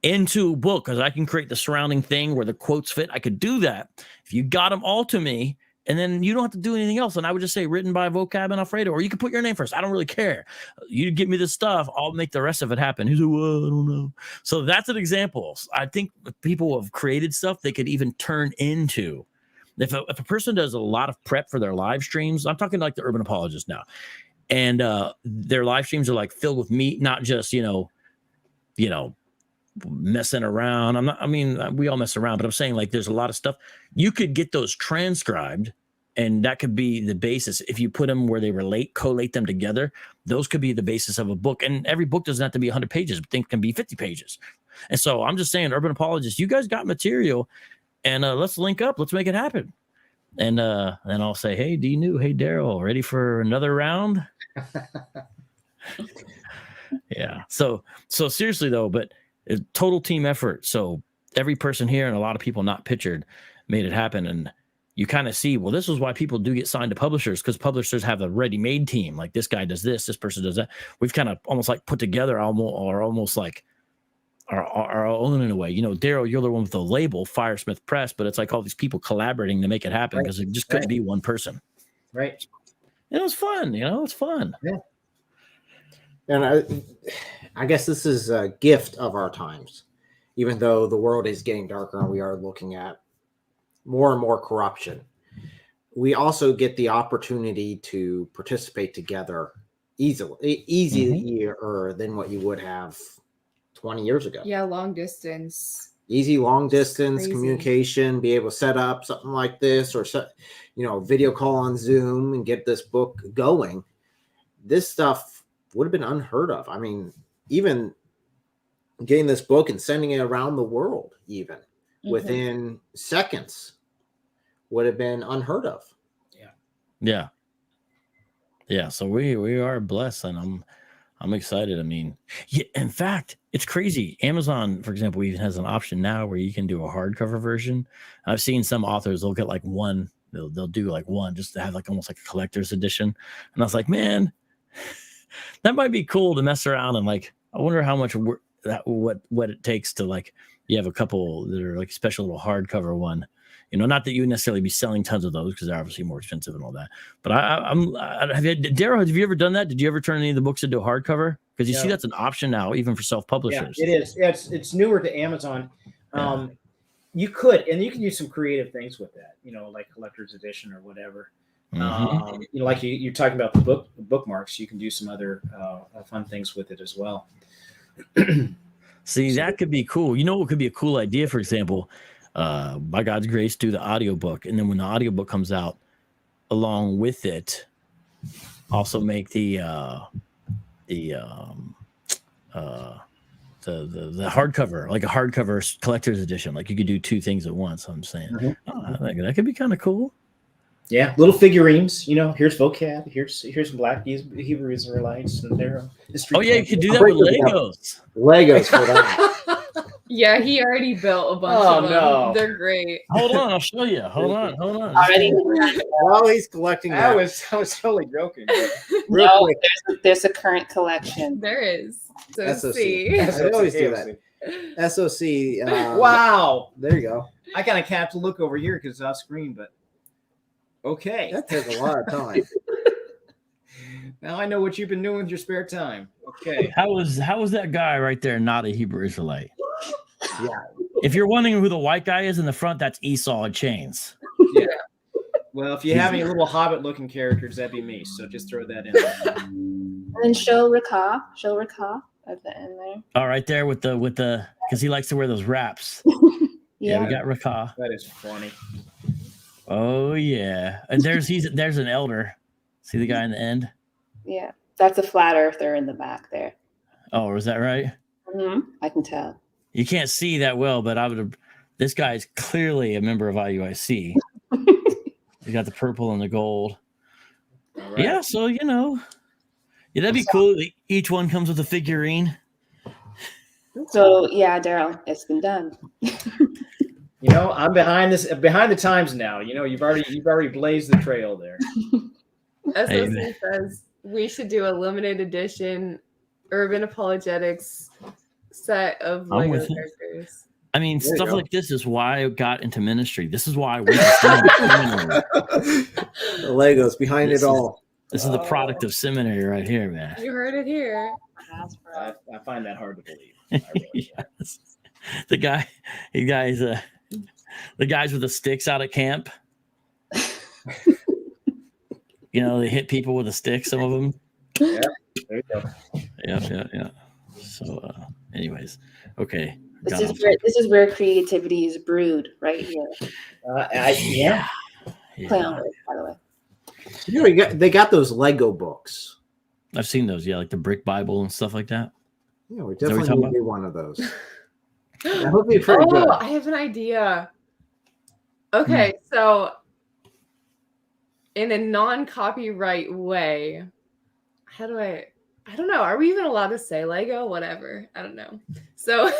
into a book, because I can create the surrounding thing where the quotes fit. I could do that if you got them all to me, and then you don't have to do anything else. And I would just say written by Vocab and Alfredo, or you can put your name first. I don't really care. You give me this stuff, I'll make the rest of it happen. He's like, well, I don't know. So that's an example. I think people have created stuff they could even turn into. If a person does a lot of prep for their live streams, I'm talking like the Urban Apologist now, and their live streams are like filled with meat, not just, messing around. We all mess around, but I'm saying, like, there's a lot of stuff. You could get those transcribed, and that could be the basis. If you put them where they collate them together, those could be the basis of a book. And every book doesn't have to be 100 pages, but things can be 50 pages. And so I'm just saying, Urban Apologists, you guys got material, and let's link up. Let's make it happen. And then I'll say, hey, D-New, hey, Darrell, ready for another round? Yeah. So seriously, though, but it's total team effort. So every person here and a lot of people not pictured made it happen. And you kind of see, well, this is why people do get signed to publishers, because publishers have a ready-made team. Like, this guy does this person does that. We've kind of almost like put together almost like our own in a way. Darrell, you're the one with the label Firesmith Press, but it's like all these people collaborating to make it happen, because it just couldn't be one person. Right. It was fun. It's fun. Yeah. And I guess this is a gift of our times, even though the world is getting darker and we are looking at more and more corruption. We also get the opportunity to participate together easier than what you would have 20 years ago. Yeah, long distance. Easy long distance communication, be able to set up something like this, or video call on Zoom and get this book going. This stuff would have been unheard of. I mean, even getting this book and sending it around the world, even within seconds, would have been unheard of. Yeah. So we are blessed, and I'm excited. I mean, yeah, in fact, it's crazy. Amazon, for example, even has an option now where you can do a hardcover version. I've seen some authors, they'll get like one, they'll do like one just to have like almost like a collector's edition. And I was like, man, that might be cool to mess around. And like, I wonder how much what it takes to, like, you have a couple that are like special little hardcover one. Not that you would necessarily be selling tons of those, because they're obviously more expensive and all that. But Darrell, have you ever done that? Did you ever turn any of the books into a hardcover? Because you see that's an option now, even for self-publishers. Yeah, it is. It's newer to Amazon. You could, and you can do some creative things with that. Like collector's edition or whatever. Like you're talking about the bookmarks. You can do some other fun things with it as well. See, that could be cool. What could be a cool idea, for example? By God's grace, do the audiobook, and then when the audiobook comes out, along with it, also make the the hardcover, like a hardcover collector's edition. Like you could do two things at once. I'm saying I think that could be kind of cool. Yeah, little figurines. You know, here's vocab. Here's Black Hebrew Israelites, and there. Oh yeah, you could do that with Legos. Legos for that. Yeah, he already built a bunch of them. No. They're great. Hold on, I'll show you. Hold on. Already, While he's collecting I that, was totally joking. real no, quick, there's a current collection. There is. So SOC. see. I always do that. SOC. Wow, There you go. I kind of have to look over here because it's off screen, but okay. That takes a lot of time. Now I know what you've been doing with your spare time. Okay. How was that guy right there not a Hebrew Israelite? Yeah. If you're wondering who the white guy is in the front, that's Esau in chains. Yeah. Well, if you have any little hobbit-looking characters, that'd be me. So just throw that in there. And then show Rakah at the end there. Oh, right there with the because he likes to wear those wraps. Yeah, we got Rakah. That is funny. Oh yeah, and there's an elder. See the guy in the end? Yeah, that's a flat earther in the back there. Oh, is that right? I can tell. You can't see that well, but this guy is clearly a member of IUIC. He got the purple and the gold. All right. Yeah, so yeah, that'd be cool. Each one comes with a figurine. So yeah, Darrell, it's been done. You know, I'm behind the times now. You know, you've already blazed the trail there. SOC says we should do a limited edition urban apologetics set of I'm Lego with it. characters. I mean, There you stuff go. like this is why I got into ministry. This is why I went to seminary. The Legos behind This it all. This is the product of seminary right here, man. You heard it here. I find that hard to believe. I really do. Yes. The guys with the sticks out at camp. They hit people with a stick. Some of them. Yeah, there you go. Yeah. So, anyways, okay. This is where creativity is brewed, right here. Yeah. Play on it, by the way. They got those Lego books. I've seen those. Yeah, like the Brick Bible and stuff like that. Yeah, we that what you're definitely talking need to do one of those. That would be pretty good. I have an idea. Okay, so in a non-copyright way, I don't know. Are we even allowed to say Lego? Whatever. I don't know. So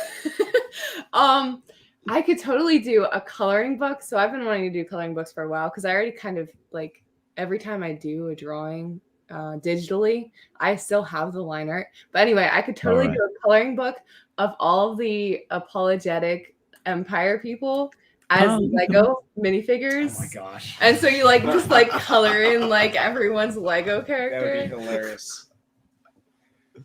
I could totally do a coloring book. So I've been wanting to do coloring books for a while because I already kind of like every time I do a drawing digitally, I still have the line art. But anyway, I could totally do a coloring book of all the apologetic empire people as Lego minifigures. Oh my gosh. And so you just color in everyone's Lego character. That would be hilarious.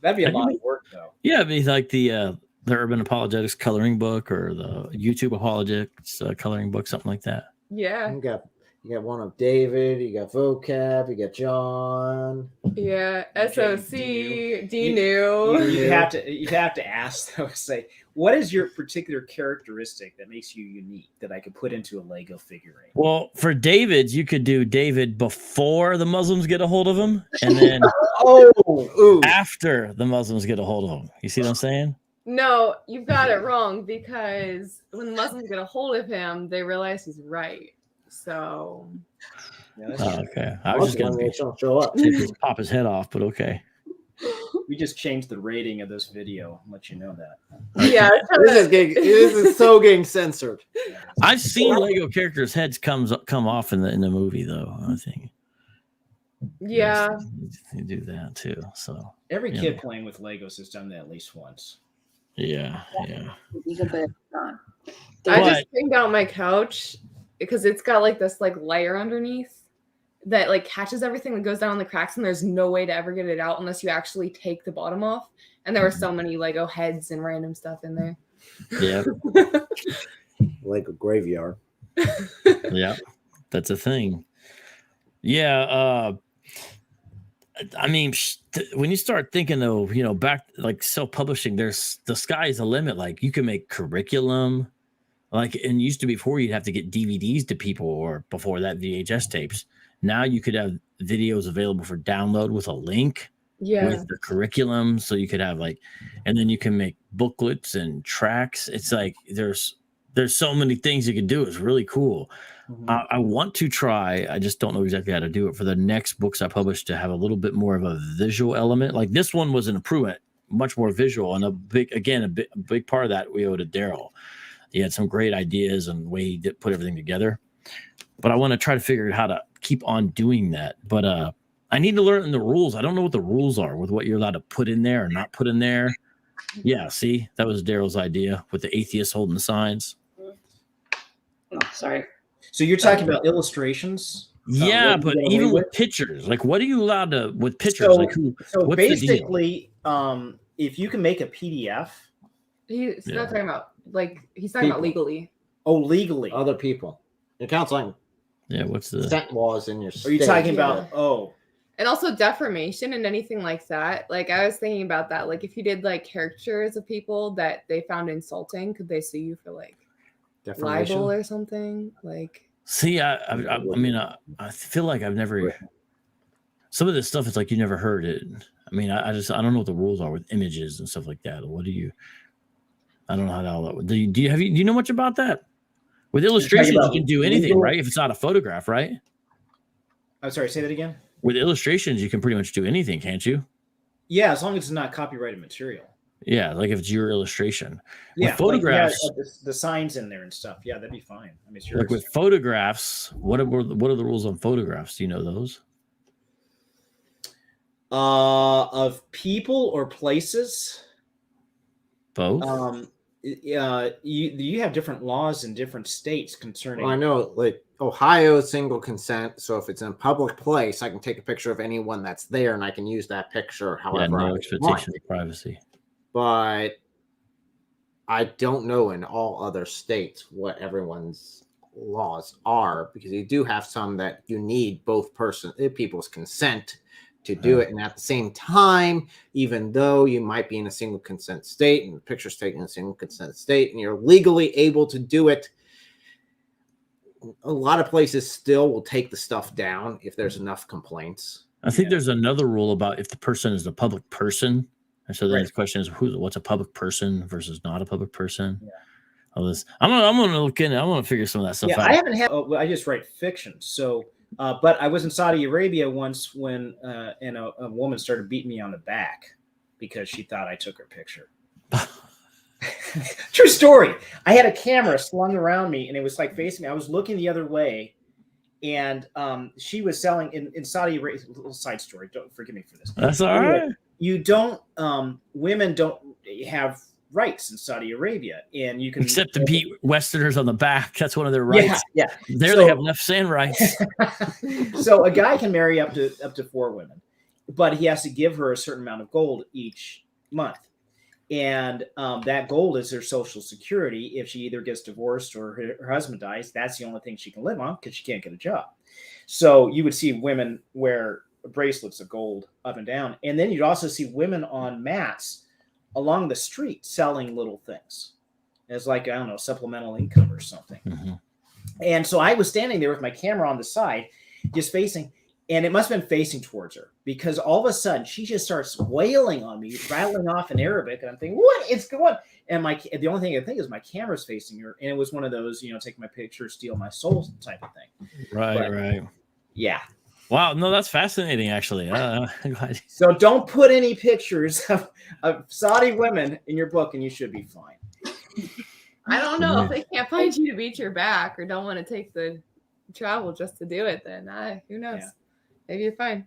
That'd be a lot of work though. Yeah, it'd be like the Urban Apologetics coloring book or the YouTube Apologetics coloring book, something like that. Yeah. You got one of David, you got Vocab, you got John. Yeah. Okay, SOC, D-New. You'd have to ask though, say, what is your particular characteristic that makes you unique that I could put into a Lego figurine? Well, for David's, you could do David before the Muslims get a hold of him, and then after the Muslims get a hold of him. You see what I'm saying? No, you've got it wrong because when the Muslims get a hold of him, they realize he's right. So. Yeah, that's Okay. I was just going to show up. pop his head off, but okay. We just changed the rating of this video. I'll let you know that. Yeah. This is so getting censored. I've seen Lego characters' heads come off in the movie, though. I think. Yeah. They do that too. So Every kid playing with Legos has done that at least once. yeah. You can put it on. I just cleaned out my couch because it's got this layer underneath that catches everything that goes down in the cracks, and there's no way to ever get it out unless you actually take the bottom off. And there were so many Lego heads and random stuff in there. Yeah. Like a graveyard. Yeah. That's a thing. Yeah. I mean, when you start thinking though, back self-publishing, there's the sky's the limit. You can make curriculum. And used to be before you'd have to get DVDs to people, or before that VHS tapes. Now you could have videos available for download with a link. with the curriculum. So you could have like, and then you can make booklets and tracks. It's like there's so many things you can do. It's really cool. I want to try. I just don't know exactly how to do it for the next books I publish to have a little bit more of a visual element. Like this one was an improvement, much more visual, and a big part of that we owe to Darrell. He had some great ideas and way he did put everything together. But I want to try to figure out how to keep on doing that. But I need to learn the rules. I don't know what the rules are with what you're allowed to put in there or not put in there. Yeah, see, that was Darrell's idea with the atheists holding the signs. Oh, sorry. So you're talking about illustrations? Yeah, but even with pictures, like what are you allowed to with pictures? So, like so basically, if you can make a PDF, he's not talking about like he's talking about legally. Oh, legally, other people. You're counseling. Yeah, what's the consent laws in your state? Are you talking about and also defamation and anything like that? Like I was thinking about that. Like if you did like caricatures of people that they found insulting, could they sue you for like libel or something? Like see, I mean, I feel like I've never. Some of this stuff is like you never heard it. I mean, I don't know what the rules are with images and stuff like that. What do you? I don't know how all that. Do you know much about that? With illustrations, you can do anything, right? If it's not a photograph, right? I'm sorry, say that again. With illustrations, you can pretty much do anything, can't you? Yeah, as long as it's not copyrighted material. Yeah, like if it's your illustration. Yeah, with photographs, like the signs in there and stuff. Yeah, that'd be fine. I mean, it's yours. like with photographs, what are the rules on photographs? Do you know those? Of people or places? Both. You have different laws in different states concerning. Well, I know, like Ohio, single consent. So if it's in a public place, I can take a picture of anyone that's there, and I can use that picture however no I expectation want. of privacy. But I don't know in all other states what everyone's laws are, because you do have some that you need both people's consent to do it, and at the same time, even though you might be in a single consent state and the picture's taken in a single consent state and you're legally able to do it, a lot of places still will take the stuff down if there's enough complaints. I think there's another rule about if the person is a public person. And so then the question is, what's a public person versus not a public person? Yeah. All this, I'm gonna look in. I want to figure some of that stuff out. I haven't had. I just write fiction, so. But I was in Saudi Arabia once when a woman started beating me on the back because she thought I took her picture. True story. I had a camera slung around me and it was like facing me. I was looking the other way, and she was selling in Saudi Arabia. Little side story. Don't forgive me for this. That's all right. You don't. Women don't have rights in Saudi Arabia, and you can except to beat Westerners on the back. That's one of their rights. Yeah. There they have left hand rights. So a guy can marry up to 4 women, but he has to give her a certain amount of gold each month, and that gold is her social security. If she either gets divorced or her husband dies, that's the only thing she can live on because she can't get a job. So you would see women wear bracelets of gold up and down, and then you'd also see women on mats along the street selling little things as like, I don't know, supplemental income or something. Mm-hmm. And so I was standing there with my camera on the side, just facing, and it must have been facing towards her because all of a sudden she just starts wailing on me, rattling off in Arabic. And I'm thinking, what is going on? And the only thing I think is my camera's facing her. And it was one of those, take my picture, steal my soul type of thing. Right. Yeah. Wow, no, that's fascinating, actually. So don't put any pictures of Saudi women in your book, and you should be fine. I don't know if they can't find you to beat your back or don't want to take the travel just to do it. Then who knows? Yeah. Maybe you're fine.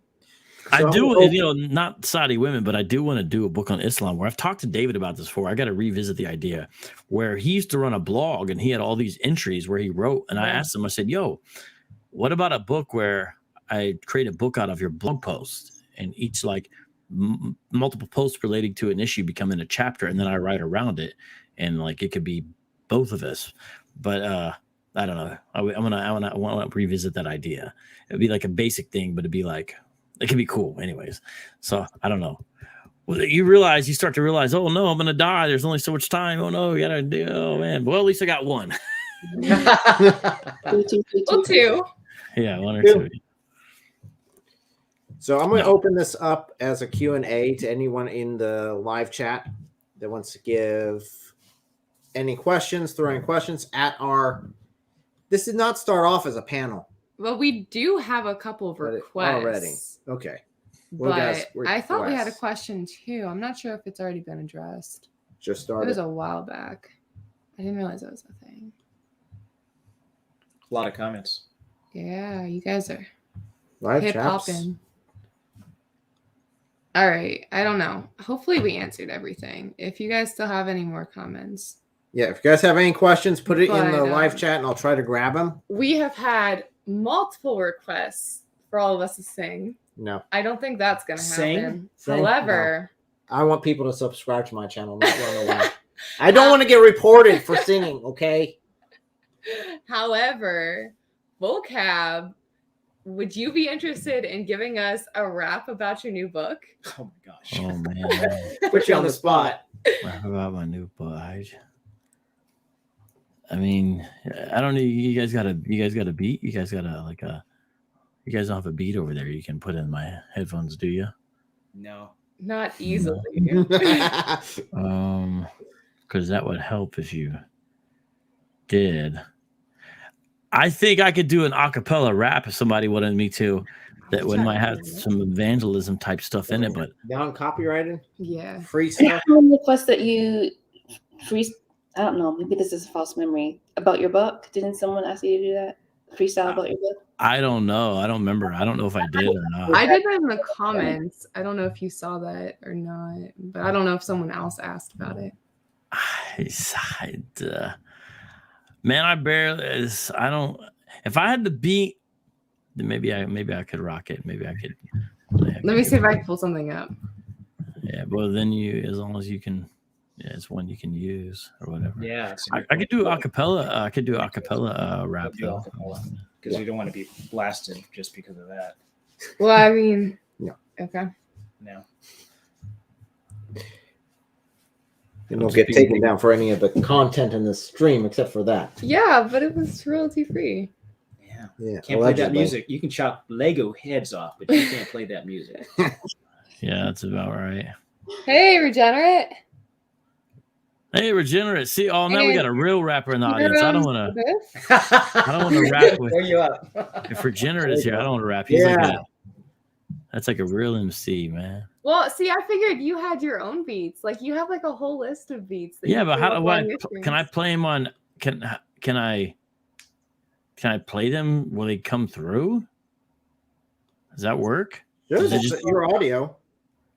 I do, not Saudi women, but I do want to do a book on Islam where I've talked to David about this before. I got to revisit the idea where he used to run a blog and he had all these entries where he wrote, and I asked him, I said, "Yo, what about a book where I create a book out of your blog post, and each multiple posts relating to an issue become in a chapter, and then I write around it, and like it could be both of us." But I don't know. I want to revisit that idea. It'd be like a basic thing, but it'd be like it could be cool, anyways. So I don't know. Well, you start to realize, oh no, I'm gonna die. There's only so much time. Oh no, we gotta do. Oh man. Well, at least I got one. Well, 2. Yeah, 1 or 2. So I'm going to No. open this up as a Q&A to anyone in the live chat that wants to give any questions, throw any questions at our... This did not start off as a panel. Well, we do have a couple of But requests. already. Okay. But Well, I thought we had a requests. question too. I'm not sure if it's already been addressed. Just It started. was a while back. I didn't realize that was a thing. A lot of comments. Yeah, you guys are Live hip chaps. hopping. All right. I don't know. Hopefully we answered everything. If you guys still have any more comments. Yeah, if you guys have any questions, put it in the But, live chat and I'll try to grab them. We have had multiple requests for all of us to sing. No. I don't think that's going to Sing? happen. Sing? However, I want people to subscribe to my channel, not run away. I don't want to get reported for singing, okay? however, Vocab, would you be interested in giving us a rap about your new book? Oh my gosh. Oh man. Put you on the spot. Rap about my new book. I mean, I don't know. You guys got a beat? You guys got you guys don't have a beat over there you can put in my headphones, do you? No. Not easily. Because that would help if you did. I think I could do an acapella rap if somebody wanted me to. That one might have some evangelism type stuff in it, but Non-copyrighted? Yeah. Free I stuff? have a request that you I don't know, maybe this is a false memory about your book. Didn't someone ask you to do that? Freestyle about your book? I don't know. I don't remember. I don't know if I did or not. I did that in the comments. I don't know if you saw that or not, but I don't know if someone else asked about it. Man, I barely. I don't. If I had the beat, then maybe I could rock it. Maybe I could. Let me see if I can pull something up. Yeah, well, then as long as you can, yeah, it's one you can use or whatever. Yeah. I could do acapella. I could do acapella rap though. Because you don't want to be blasted just because of that. Well, I mean, No. Okay. No. You don't get taken down for any of the content in the stream except for that. Yeah, but it was royalty free. Yeah. Yeah. Can't play that music. You can chop Lego heads off, but you can't play that music. Yeah, that's about right. Hey, Regenerate. Hey, Regenerate. See, now we Hey. got a real rapper in the You're audience. I don't on want to. this? I don't want to rap with. Throw you up. If Regenerate is here, I don't want to rap. He's Yeah. that's like a real MC, man. Well, see, I figured you had your own beats. Like you have like a whole list of beats. That Yeah, you but threw how up do on your can I streams. play them on? Can I play them? Will they come through? Does that work? Sure, Is it it's just- your audio.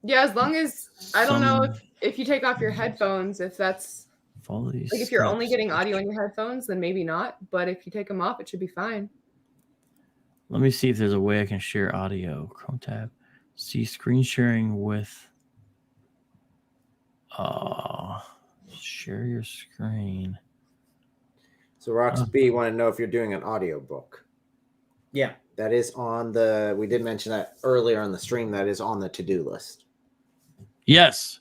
Yeah, as long as I don't know Some- if you take off your headphones, if that's Follow these. like if you're only steps. getting audio in your headphones, then maybe not. But if you take them off, it should be fine. Let me see if there's a way I can share audio. Chrome tab. See screen sharing with. Share your screen. So Rox B want to know if you're doing an audio book. Yeah. That is on the, we did mention that earlier on the stream, that is on the to-do list. Yes.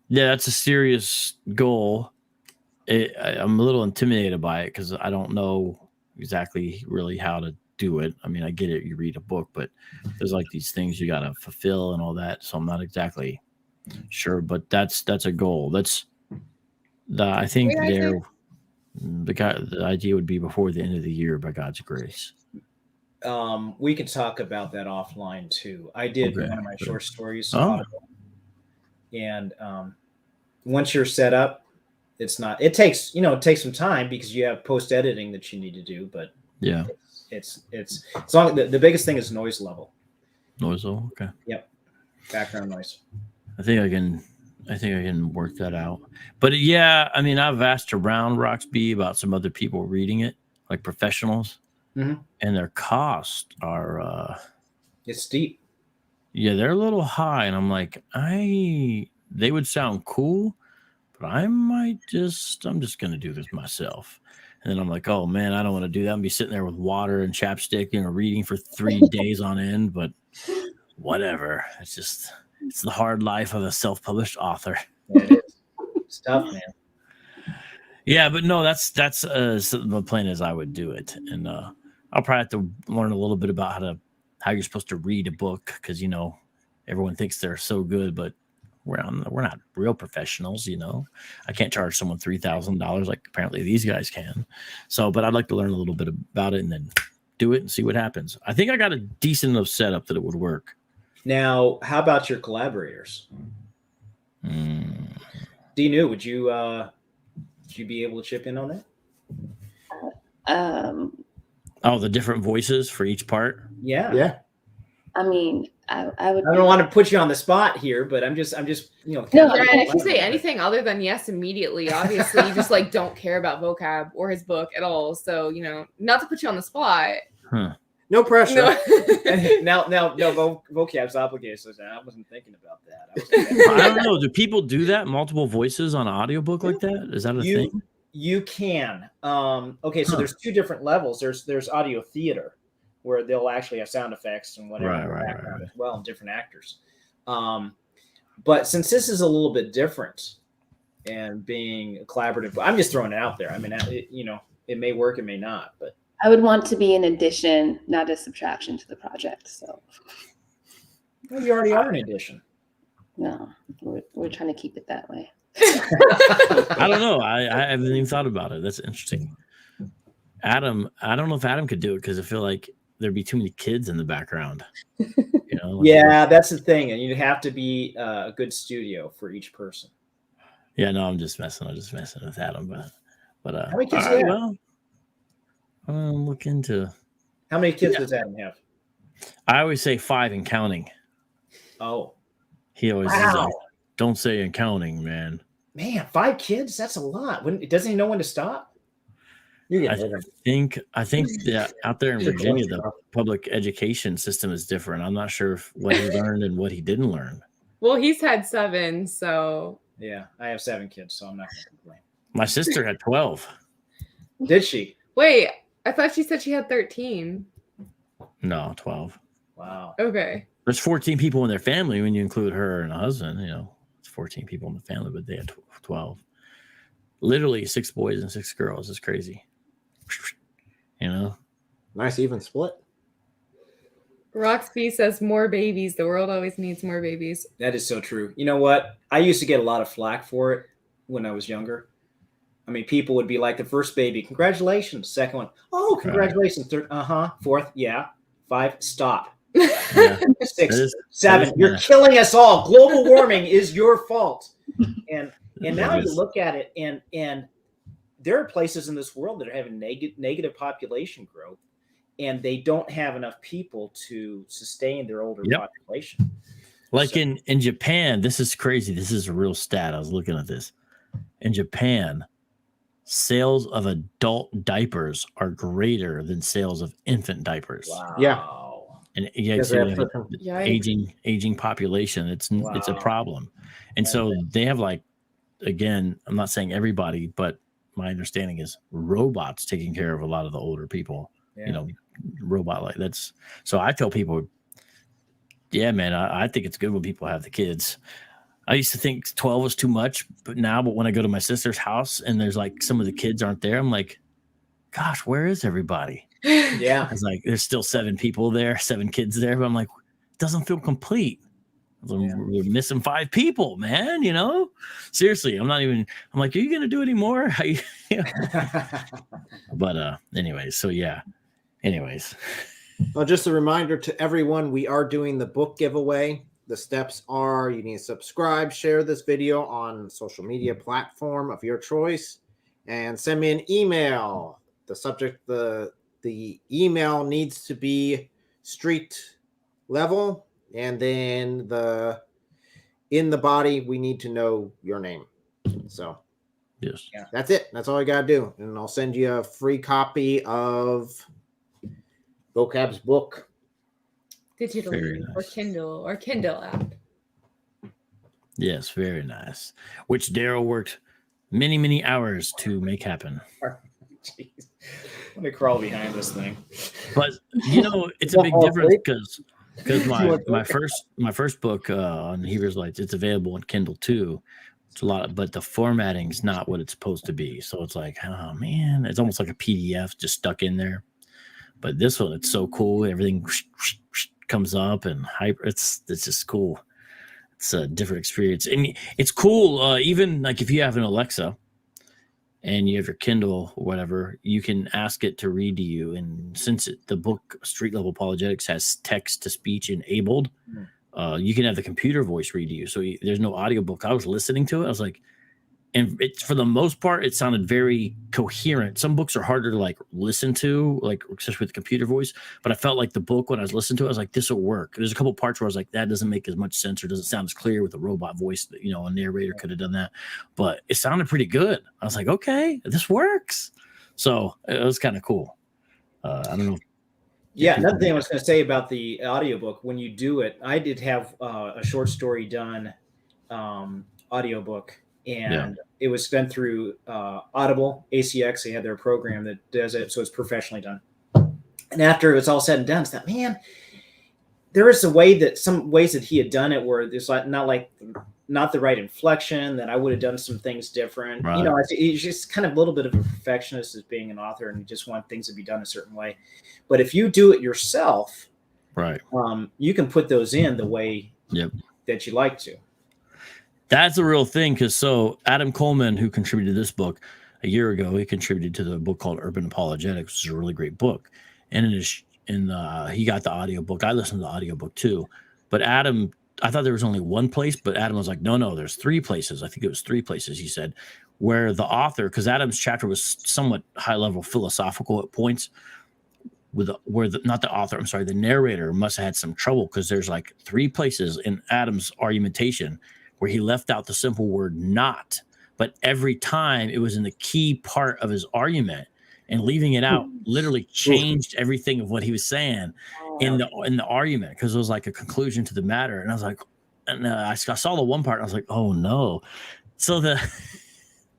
Yeah, that's a serious goal. I'm a little intimidated by it because I don't know exactly really how to do it. I mean, I get it. You read a book, but there's like these things you got to fulfill and all that. So I'm not exactly sure, but that's a goal. I think Great idea. the idea would be before the end of the year by God's grace. We can talk about that offline too. I did Okay. one of my short stories. Oh. Audible. And once you're set up, it takes some time because you have post editing that you need to do, but Yeah. it's as long the biggest thing is noise level, Noise. Okay. background noise. I think I can work that out. But yeah, I mean, I've asked around Roxby about some other people reading it, like professionals, Mhm. and their costs are, It's steep. yeah, they're a little high. And I'm like, they would sound cool, but I'm just going to do this myself. And then I'm like, oh man, I don't want to do that. And be sitting there with water and chapstick and reading for 3 days on end, but whatever. It's the hard life of a self-published author. It is. It's tough, man. Yeah, but no, that's the plan is I would do it, and I'll probably have to learn a little bit about how you're supposed to read a book, because everyone thinks they're so good, but we're not real professionals. I can't charge someone $3,000 like apparently these guys can. So, but I'd like to learn a little bit about it and then do it and see what happens. I think I got a decent enough setup that it would work. Now, how about your collaborators? Dinu, would you be able to chip in on that? Oh, the different voices for each part. Yeah. I mean, I would. I don't want to put you on the spot here, but I'm just No, If you say anything other than yes immediately, obviously you just don't care about vocab or his book at all. So not to put you on the spot. No pressure. No. No, vocab's obligated. I wasn't thinking about that. I don't know. Do people do that? Multiple voices on an audiobook like that? Is that a thing? You can. Okay, so there's two different levels. There's audio theater, where they'll actually have sound effects and whatever in the background as well, and different actors. But since this is a little bit different and being a collaborative, I'm just throwing it out there. I mean, it may work, it may not, but I would want to be an addition, not a subtraction to the project. So well, you already are an addition. No, we're trying to keep it that way. I don't know. I haven't even thought about it. That's interesting. Adam, I don't know if Adam could do it because I feel like there'd be too many kids in the background. Yeah, that's the thing. And you'd have to be a good studio for each person. Yeah, no, I'm just messing with Adam. But how many kids do you have? Well, I'll look into. How many kids does Adam have? I always say 5 and counting. Oh. He always says, don't say and counting, man. Man, 5 kids? That's a lot. Doesn't he know when to stop? I think that out there in Virginia, the public education system is different. I'm not sure what he learned and what he didn't learn. Well, he's had 7, so. Yeah, I have 7 kids, so I'm not going to complain. My sister had 12. Did she? Wait, I thought she said she had 13. No, 12. Wow. Okay. There's 14 people in their family when you include her and a husband. It's 14 people in the family, but they had 12. Literally 6 boys and 6 girls. It's crazy. Nice even split. Roxby says more babies. The world always needs more babies. That is so true. You know what? I used to get a lot of flack for it when I was younger. I mean, people would be like, the first baby, congratulations. Second one, oh, congratulations. Third, Fourth, yeah. 5, stop. Yeah. 6, 7, you're killing us all. Global warming is your fault. And now you look at it, and there are places in this world that are having negative population growth, and they don't have enough people to sustain their older population. Like in Japan, this is crazy. This is a real stat. I was looking at this. In Japan, sales of adult diapers are greater than sales of infant diapers. Wow. Yeah. And aging population. It's a problem. And so they have again, I'm not saying everybody, but my understanding is robots taking care of a lot of the older people. Yeah. Robot like that's. So I tell people, yeah, man, I think it's good when people have the kids. I used to think 12 was too much, but when I go to my sister's house and there's some of the kids aren't there, I'm like, gosh, where is everybody? Yeah. I was like, there's still 7 people there, 7 kids there, but I'm like, it doesn't feel complete. We're missing 5 people, man. Seriously, I'm like, are you gonna do any more? But anyways, Well, just a reminder to everyone, we are doing the book giveaway. The steps are you need to subscribe, share this video on social media platform of your choice, and send me an email. The subject, the email needs to be street level, and then in the body, we need to know your name. So yes, that's it. That's all I gotta do, and I'll send you a free copy of Vocab's book. Digitally nice. or Kindle app. Yes, very nice. Which Darrell worked many, many hours to make happen. Jeez. Let me crawl behind this thing. But it's a big difference because my first book on Hebrews Lights, it's available on Kindle too. It's a lot, but the formatting's not what it's supposed to be. So it's like, oh man, it's almost like a PDF just stuck in there. But this one, it's so cool. Everything comes up and hyper. It's just cool. It's a different experience, and it's cool. Even like if you have an Alexa and you have your Kindle or whatever, you can ask it to read to you. And since the book Street Level Apologetics has text to speech enabled, you can have the computer voice read to you. So there's no audiobook. I was listening to it. I was like, and for the most part, it sounded very coherent. Some books are harder to like listen to, like especially with the computer voice. But I felt like the book when I was listening to it, I was like, this will work. There's a couple parts where I was like, that doesn't make as much sense or doesn't sound as clear with a robot voice. That, a narrator could have done that, but it sounded pretty good. I was like, okay, this works. So it was kind of cool. I don't know. Yeah, another thing I was going to say about the audiobook, when you do it, I did have a short story done audiobook. And it was done through Audible, ACX. They had their program that does it, so it's professionally done. And after it was all said and done, it's that, man, there is some ways that he had done it where there's not the right inflection, that I would have done some things different. Right. He's just kind of a little bit of a perfectionist as being an author, and you just want things to be done a certain way. But if you do it yourself, right, you can put those in the way that you like to. That's a real thing, because Adam Coleman, who contributed this book a year ago, he contributed to the book called Urban Apologetics, which is a really great book. And he got the audiobook. I listened to the audiobook too. But Adam, I thought there was only one place, but Adam was like, no, there's 3 places. I think it was 3 places, he said, where the author, because Adam's chapter was somewhat high-level philosophical at points, the narrator must have had some trouble, because there's like 3 places in Adam's argumentation where he left out the simple word not, but every time it was in the key part of his argument, and leaving it out literally changed everything of what he was saying in the argument, because it was like a conclusion to the matter. And I was like, I saw the one part, and I was like, oh no. So the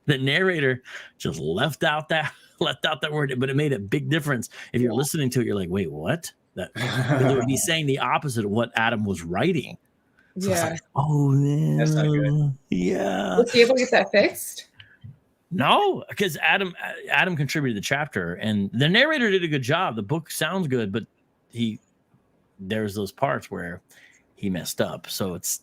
narrator just left out that word, but it made a big difference. If you're listening to it, you're like, wait, what? That it would be saying the opposite of what Adam was writing. So Yeah. like, oh man, that's not good. Yeah. Was he able to get that fixed? No, because Adam contributed the chapter, and the narrator did a good job. The book sounds good, but there's those parts where he messed up. So it's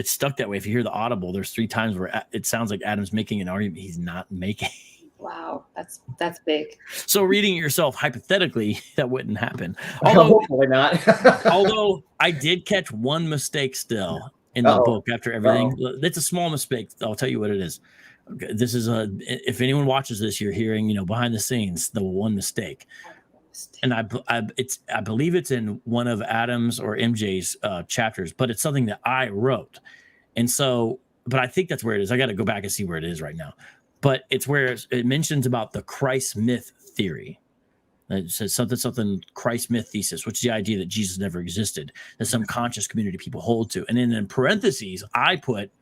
stuck that way. If you hear the audible, there's 3 times where it sounds like Adam's making an argument he's not making. Wow, that's big. So reading it yourself, hypothetically, that wouldn't happen. Hopefully not. Although I did catch one mistake still in the book after everything. It's a small mistake. I'll tell you what it is. Okay, this is if anyone watches this, you're hearing, behind the scenes, the one mistake. And I believe it's in one of Adam's or MJ's chapters, but it's something that I wrote. And so, but I think that's where it is. I got to go back and see where it is right now. But it's where it mentions about the Christ myth theory. It says something Christ myth thesis, which is the idea that Jesus never existed, that some conscious community people hold to. And then in parentheses, I put,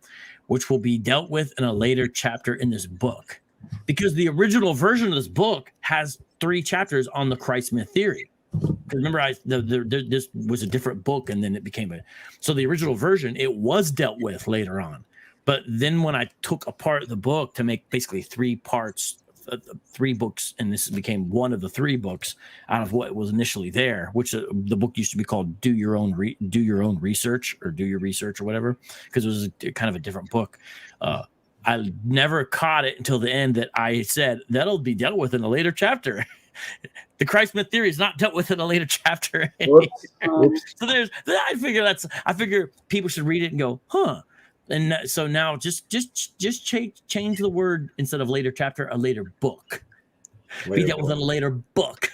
which will be dealt with in a later chapter in this book, because the original version of this book has 3 chapters on the Christ myth theory. Remember, this was a different book, and then it became so the original version, it was dealt with later on. But then when I took apart the book to make basically 3 parts, 3 books, and this became one of the 3 books out of what was initially there, which the book used to be called Do Your Own Research, or Do Your Research, or whatever, because it was kind of a different book. I never caught it until the end that I said that'll be dealt with in a later chapter. The Christ myth theory is not dealt with in a later chapter. So I figure people should read it and go, huh. And so now just change the word, instead of later chapter, a later book. Be dealt with in a later book.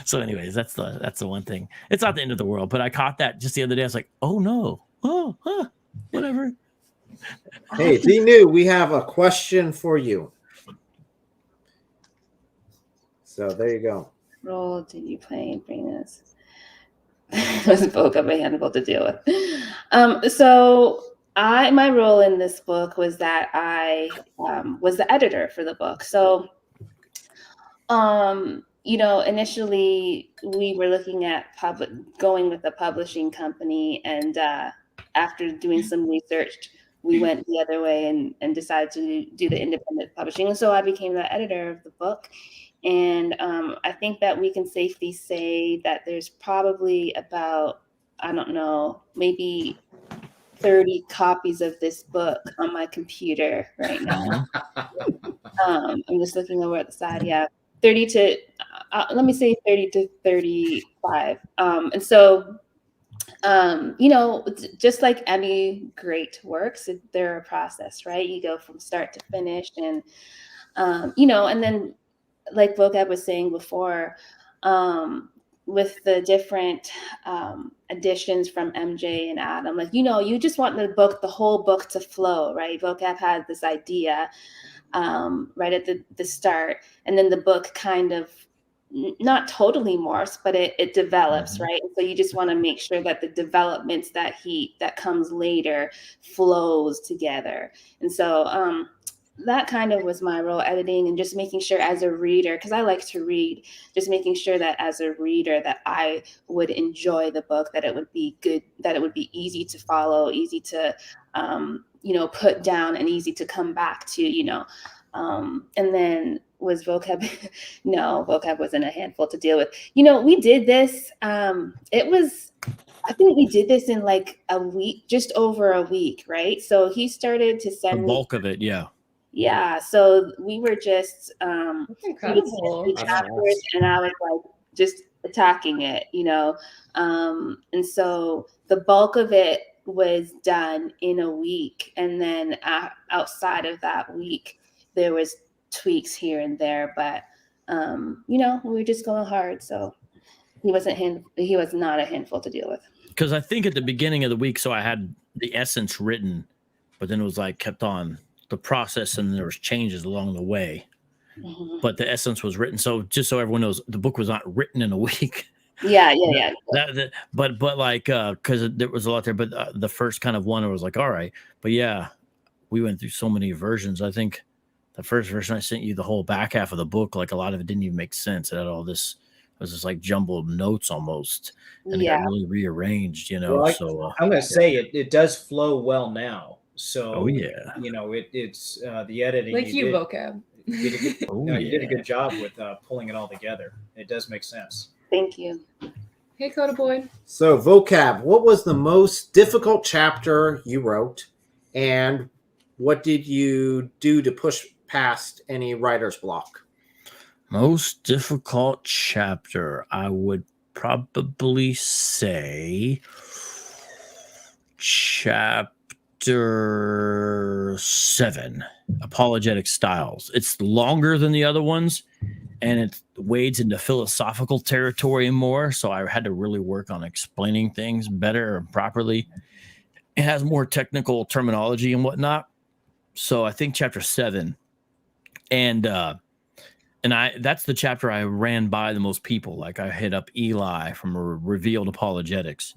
So anyways, that's the one thing. It's not the end of the world, but I caught that just the other day. I was like, oh no. Whatever. Hey, D New, we have a question for you. So there you go. Role did you play in bringing this? It was both of a handful to deal with. So my role in this book was that I was the editor for the book. So, initially we were looking at going with a publishing company, and after doing some research, we went the other way and decided to do the independent publishing. And so I became the editor of the book, And I think that we can safely say that there's probably about, I don't know, maybe 30 copies of this book on my computer right now. I'm just looking over at the side. Yeah, 30 to, let me say 30 to 35. And so, just like any great works, they're a process, right? You go from start to finish, and and then like Vocab was saying before, with the different additions from MJ and Adam, like, you just want the whole book to flow, right? Vocab had this idea right at the start, and then the book kind of not totally morphs, but it develops, right? And so you just want to make sure that the developments that comes later flows together. And so that kind of was my role, editing and just making sure as a reader, because I like to read, just making sure that as a reader that I would enjoy the book, that it would be good, that it would be easy to follow, easy to put down, and easy to come back to, and then was Vocab? No, Vocab wasn't a handful to deal with. We did this. I think we did this in like a week, just over a week, right? So he started to send The bulk of it, yeah. Yeah, so we were just That's incredible. chapters, and I was like just attacking it, and so the bulk of it was done in a week, and then outside of that week, there was tweaks here and there, but we were just going hard, so he was not a handful to deal with. Because I think at the beginning of the week, so I had the essence written, but then it was like kept on the process, and there was changes along the way. But the essence was written. So just so everyone knows, the book was not written in a week. Yeah. But like, because there was a lot there. But the first kind of one, it was like, all right. But yeah, we went through so many versions. I think the first version I sent you, the whole back half of the book, like a lot of it didn't even make sense. It had all this, it was just like jumbled notes almost, and it got really rearranged. Well, so I'm going to say it does flow well now. So yeah, it's the editing. Like you, Vocab. You did a good job with pulling it all together. It does make sense. Thank you. Hey, Coda Boy. So, Vocab, what was the most difficult chapter you wrote, and what did you do to push past any writer's block? Most difficult chapter, I would probably say chapter 7, Apologetic Styles. It's longer than the other ones, and it wades into philosophical territory more, so I had to really work on explaining things better and properly. It has more technical terminology and whatnot, so I think chapter 7, and that's the chapter I ran by the most people. Like, I hit up Eli from Revealed Apologetics,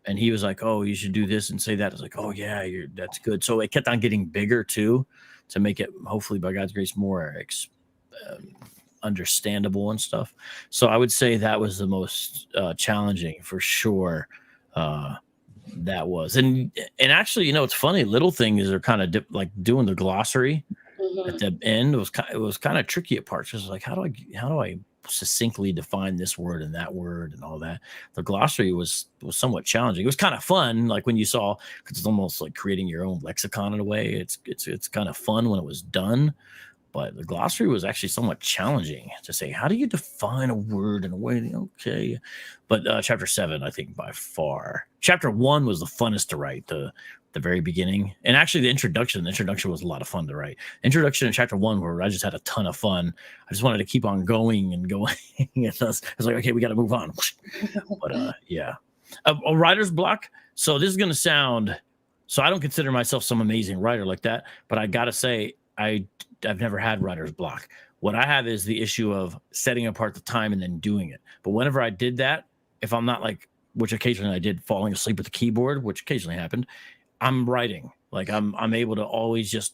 and he was like, "Oh, you should do this and say that." I was like, "Oh yeah, that's good." So it kept on getting bigger too, to make it, hopefully by God's grace, more understandable and stuff. So I would say that was the most challenging for sure. That was, and actually, it's funny. Little things are kind of like doing the glossary at the end. It was kind of tricky at parts. It was like, how do I succinctly define this word and that word and all that? The glossary was somewhat challenging. It was kind of fun, like when you saw, because it's almost like creating your own lexicon in a way. It's kind of fun when it was done, but the glossary was actually somewhat challenging to say, how do you define a word in a way? Okay, but chapter 7, I think by far. Chapter 1 was the funnest to write. The very beginning, and actually the introduction was a lot of fun to write. Introduction in chapter 1, where I just had a ton of fun. I just wanted to keep on going and going. And I was like, okay, we got to move on. But yeah, a writer's block. So this is going to sound, so I don't consider myself some amazing writer like that, but I got to say, I've never had writer's block. What I have is the issue of setting apart the time and then doing it. But whenever I did that, if I'm not like, which occasionally I did, falling asleep at the keyboard, which occasionally happened, I'm writing. Like I'm able to always just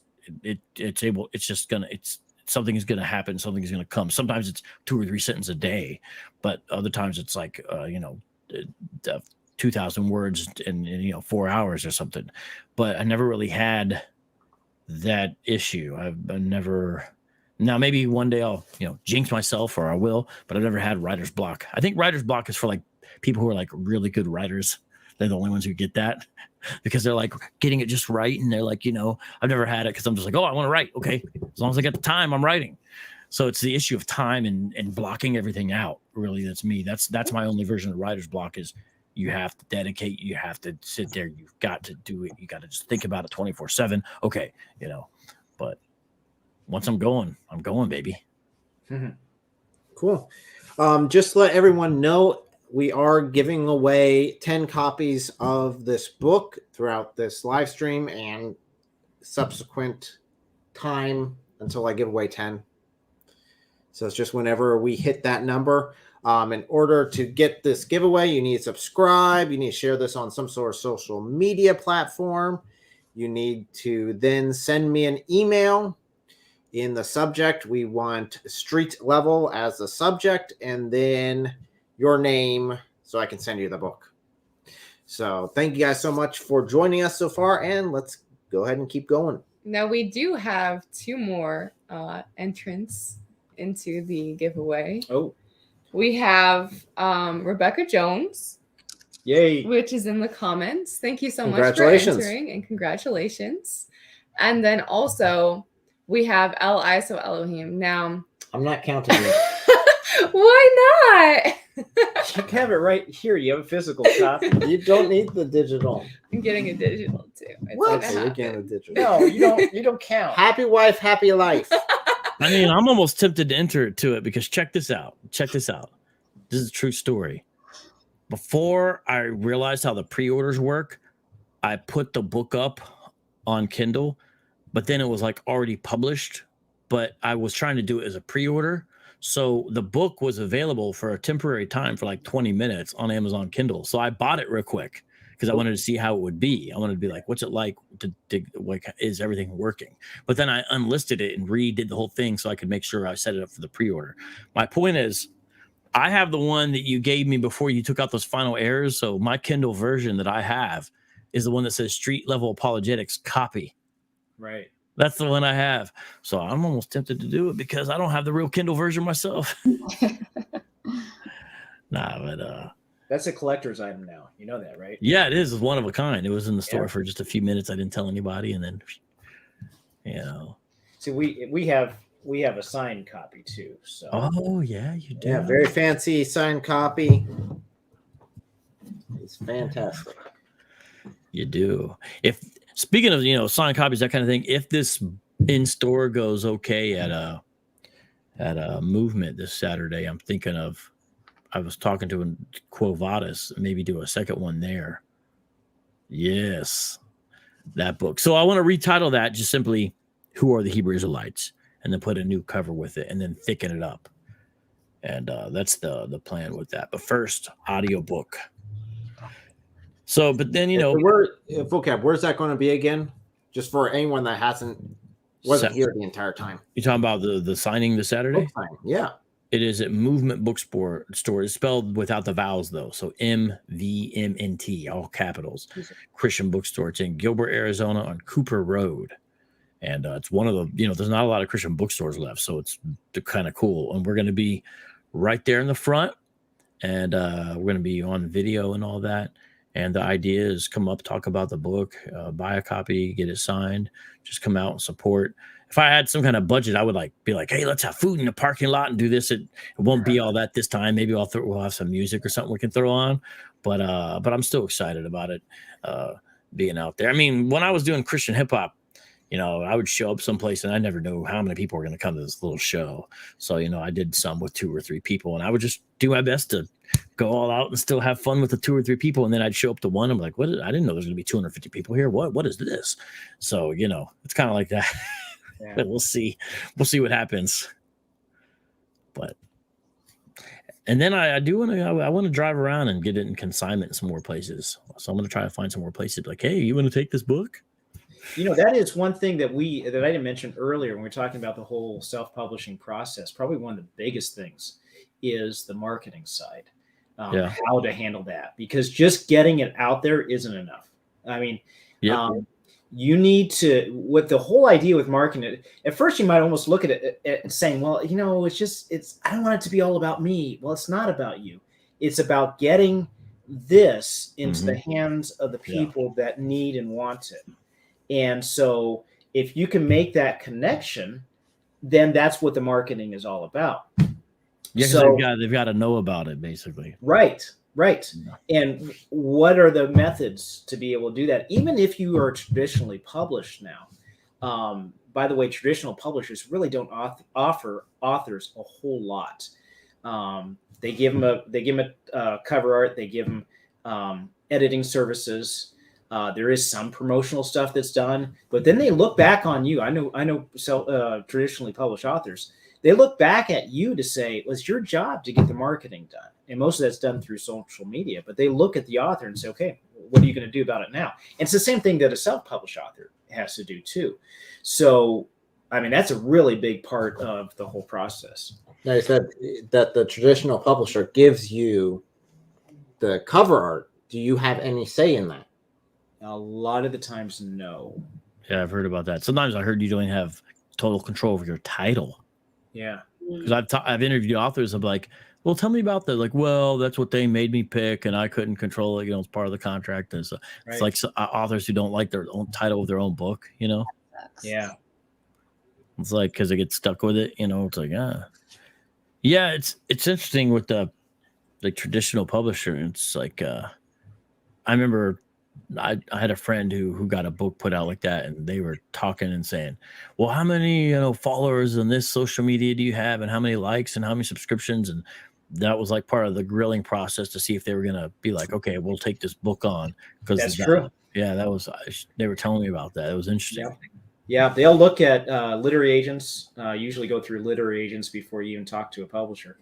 something is gonna happen, something is gonna come. Sometimes it's 2 or 3 sentences a day, but other times it's like 2,000 words in 4 hours or something. But I never really had that issue. I've never Now, maybe one day I'll, jinx myself, or I will, but I've never had writer's block. I think writer's block is for like people who are like really good writers. They're the only ones who get that because they're like getting it just right. And they're like, I've never had it because I'm just like, oh, I want to write. Okay. As long as I got the time, I'm writing. So it's the issue of time and blocking everything out. Really, that's me. That's my only version of writer's block is you have to dedicate. You have to sit there. You've got to do it. You got to just think about it 24/7. Okay. But once I'm going, baby. Cool. Just to let everyone know, we are giving away 10 copies of this book throughout this live stream and subsequent time until I give away 10. So it's just whenever we hit that number. In order to get this giveaway, you need to subscribe. You need to share this on some sort of social media platform. You need to then send me an email. In the subject, we want street level as the subject, and then your name so I can send you the book. So thank you guys so much for joining us so far, and let's go ahead and keep going. Now we do have 2 more entrants into the giveaway. Oh, we have Rebecca Jones. yay. Which is in the comments. Thank you so much for entering, and congratulations. And then also we have ELLE, so ELOHIM. Now I'm not counting you. Why not? You can have it right here. You have a physical copy. You don't need the digital. I'm getting a digital too. It's What? gonna You're happen. getting a digital. No, you don't count. Happy wife, happy life. I mean, I'm almost tempted to enter to it because check this out. This is a true story. Before I realized how the pre-orders work, I put the book up on Kindle, but then it was like already published, but I was trying to do it as a pre-order. So the book was available for a temporary time for like 20 minutes on Amazon Kindle. So I bought it real quick because I wanted to see how it would be. I wanted to be like, what's it like to like, is everything working? But then I unlisted it and redid the whole thing so I could make sure I set it up for the pre-order. My point is, I have the one that you gave me before you took out those final errors. So my Kindle version that I have is the one that says street level apologetics copy. Right. That's the one I have. So I'm almost tempted to do it because I don't have the real Kindle version myself. That's a collector's item now. You know that, right? Yeah, it is. It's one of a kind. It was in the store Yeah. for just a few minutes. I didn't tell anybody. And then, See, we have a signed copy too. So Oh, yeah, you do. Yeah, very fancy signed copy. It's fantastic. You do. Speaking of signed copies, that kind of thing, if this in store goes okay at a movement this Saturday, I'm thinking of, I was talking to Quo Vadis, maybe do a second one there. Yes, that book. So I want to retitle that just simply Who Are the Hebrew Israelites, and then put a new cover with it and then thicken it up. And that's the plan with that. But first, audiobook. So, but then, Vocab, where's that going to be again? Just for anyone that wasn't here the entire time. You talking about the signing this Saturday? Yeah. It is at Movement Bookstore. It's spelled without the vowels though. So MVMNT, all capitals. Christian bookstore. It's in Gilbert, Arizona on Cooper Road. And it's one of the, there's not a lot of Christian bookstores left. So it's kind of cool. And we're going to be right there in the front. And we're going to be on video and all that. And the idea is come up, talk about the book, buy a copy, get it signed, just come out and support. If I had some kind of budget, I would be like, hey, let's have food in the parking lot and do this. It won't be all that this time. Maybe we'll have some music or something we can throw on. But I'm still excited about it being out there. I mean, when I was doing Christian hip hop, I would show up someplace and I never knew how many people were going to come to this little show. So, I did some with 2 or 3 people and I would just do my best to go all out and still have fun with the 2 or 3 people. And then I'd show up to one. I'm like, I didn't know there's going to be 250 people here. What is this? So, it's kind of like that. Yeah. But we'll see. We'll see what happens. And then I want to drive around and get it in consignment in some more places. So I'm going to try to find some more places like, hey, you want to take this book? That is one thing that I didn't mention earlier when we were talking about the whole self-publishing process. Probably one of the biggest things is the marketing side, how to handle that, because just getting it out there isn't enough. I mean, You need to, what the whole idea with marketing, at first you might almost look at it and saying, well, I don't want it to be all about me. Well, it's not about you. It's about getting this into the hands of the people that need and want it. And so if you can make that connection, then that's what the marketing is all about. Yeah, so they've got to know about it, basically. Right. And what are the methods to be able to do that? Even if you are traditionally published now, by the way, traditional publishers really don't offer authors a whole lot. They give them a cover art. They give them editing services. There is some promotional stuff that's done, but then they look back on you. I know traditionally published authors. They look back at you to say, well, it's your job to get the marketing done. And most of that's done through social media, but they look at the author and say, okay, what are you going to do about it now? And it's the same thing that a self-published author has to do too. So, I mean, that's a really big part of the whole process. Now, you said that the traditional publisher gives you the cover art. Do you have any say in that? A lot of the times, no. Yeah, I've heard about that. Sometimes I heard you don't have total control over your title. Yeah. Because I've interviewed authors. I'm like, well, tell me about that. Like, well, that's what they made me pick, and I couldn't control it. It's part of the contract. And so it's like authors who don't like their own title of their own book. Yeah. It's like because they get stuck with it. It's like yeah. It's interesting with the traditional publisher. It's like I remember I had a friend who got a book put out like that, and they were talking and saying, well, how many followers on this social media do you have, and how many likes and how many subscriptions? And that was like part of the grilling process to see if they were gonna be like, okay, we'll take this book on, because that's true. Yeah, that was they were telling me about that. It was interesting. Yeah, they'll look at literary agents. Usually go through literary agents before you even talk to a publisher,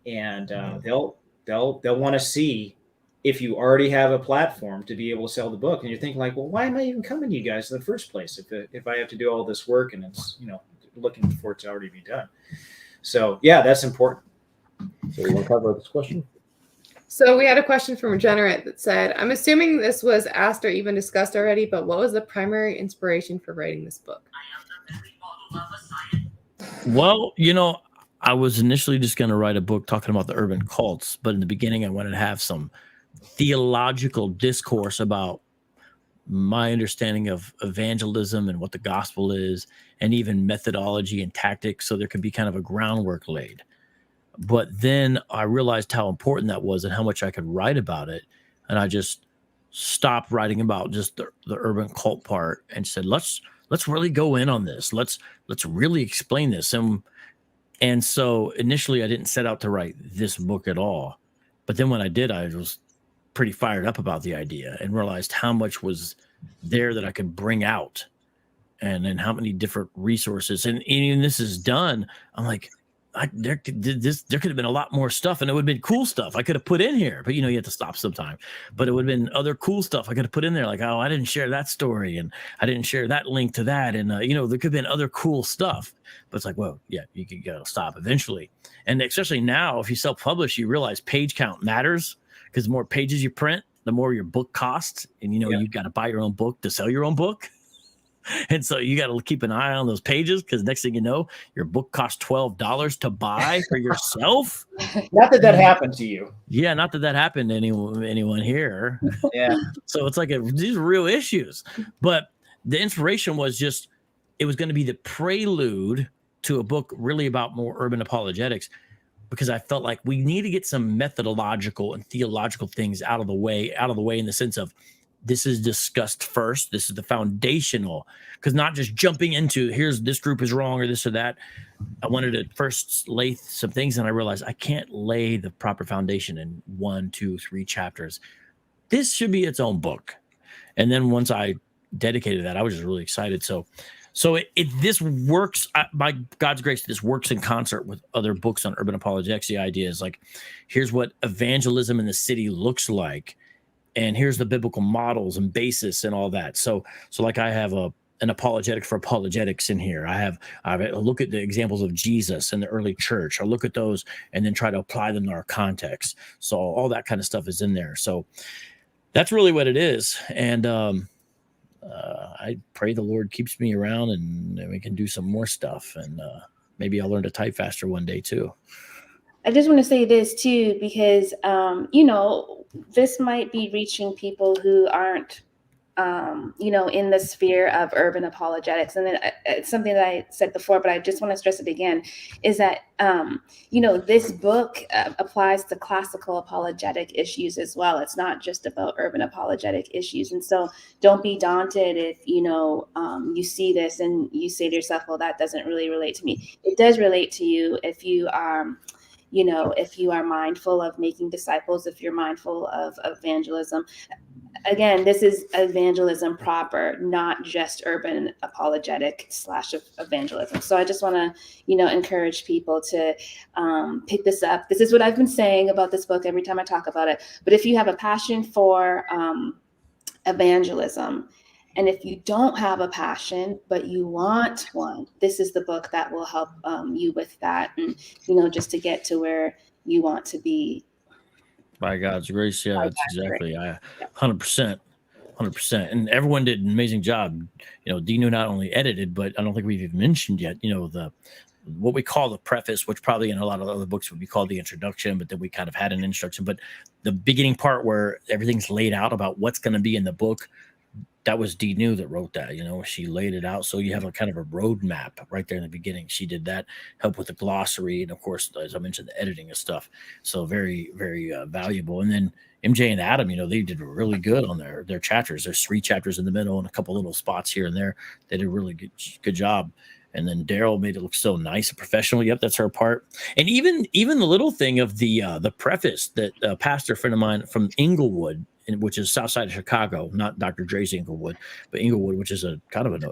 and they'll want to see if you already have a platform to be able to sell the book. And you're thinking like, well, why am I even coming to you guys in the first place if I have to do all this work and it's looking for it to already be done? So yeah, that's important. So you want to cover this question? So we had a question from Regenerate that said, I'm assuming this was asked or even discussed already, but what was the primary inspiration for writing this book? Well, I was initially just going to write a book talking about the urban cults, but in the beginning I wanted to have some theological discourse about my understanding of evangelism and what the gospel is, and even methodology and tactics, so there could be kind of a groundwork laid. But then I realized how important that was and how much I could write about it, and I just stopped writing about just the urban cult part and said, let's really go in on this. Let's really explain this. And so initially I didn't set out to write this book at all, but then when I did, I was pretty fired up about the idea and realized how much was there that I could bring out, and then how many different resources. And even this is done, I'm like, there could have been a lot more stuff, and it would have been cool stuff I could have put in here, but you have to stop sometime. But it would have been other cool stuff I could have put in there, like, oh, I didn't share that story, and I didn't share that link to that, and there could have been other cool stuff. But it's like, well, yeah, you gotta stop eventually. And especially now, if you self-publish, you realize page count matters, because the more pages you print, the more your book costs, and you got to buy your own book to sell your own book. And so you got to keep an eye on those pages, because next thing you know, your book costs $12 to buy for yourself. Not that happened to you. Yeah, not that happened to anyone here. Yeah. So it's like these are real issues. But the inspiration was just, it was going to be the prelude to a book really about more urban apologetics, because I felt like we need to get some methodological and theological things out of the way in the sense of, this is discussed first. This is the foundational, because not just jumping into here's this group is wrong or this or that. I wanted to first lay some things, and I realized I can't lay the proper foundation in 1, 2, 3 chapters. This should be its own book. And then once I dedicated that, I was just really excited. So this works, by God's grace, this works in concert with other books on urban apologetics. The idea is like, here's what evangelism in the city looks like, and here's the biblical models and basis and all that. So like I have an apologetic for apologetics in here. I look at the examples of Jesus and the early church. I look at those and then try to apply them to our context. So all that kind of stuff is in there. So that's really what it is. And I pray the Lord keeps me around and we can do some more stuff. And maybe I'll learn to type faster one day too. I just want to say this too, because, you know, this might be reaching people who aren't, you know, in the sphere of urban apologetics. And then it's something that I said before, but I just want to stress it again, is that, you know, this book applies to classical apologetic issues as well. It's not just about urban apologetic issues. And so don't be daunted if, you know, you see this and you say to yourself, well, that doesn't really relate to me. It does relate to you if you are, you know, if you are mindful of making disciples, if you're mindful of evangelism. Again, this is evangelism proper, not just urban apologetic / evangelism. So I just want to, you know, encourage people to pick this up. This is what I've been saying about this book every time I talk about it. But if you have a passion for evangelism, and if you don't have a passion, but you want one, this is the book that will help you with that. And, you know, just to get to where you want to be. By God's grace, yeah, that's exactly. 100%. And everyone did an amazing job. You know, Dino not only edited, but I don't think we've even mentioned yet, you know, what we call the preface, which probably in a lot of other books would be called the introduction, but then we kind of had an introduction. But the beginning part where everything's laid out about what's going to be in the book, that was Dee New that wrote that. You know, she laid it out so you have a kind of a roadmap right there in the beginning. She did that, help with the glossary, and of course, as I mentioned, the editing of stuff. So very, very valuable. And then MJ and Adam, you know, they did really good on their chapters. There's 3 chapters in the middle and a couple little spots here and there. They did a really good job. And then Darrell made it look so nice and professional. Yep, that's her part. And even the little thing of the preface that a pastor friend of mine from Inglewood, which is south side of Chicago, not Dr. Dre's Inglewood, but Inglewood, which is a kind of an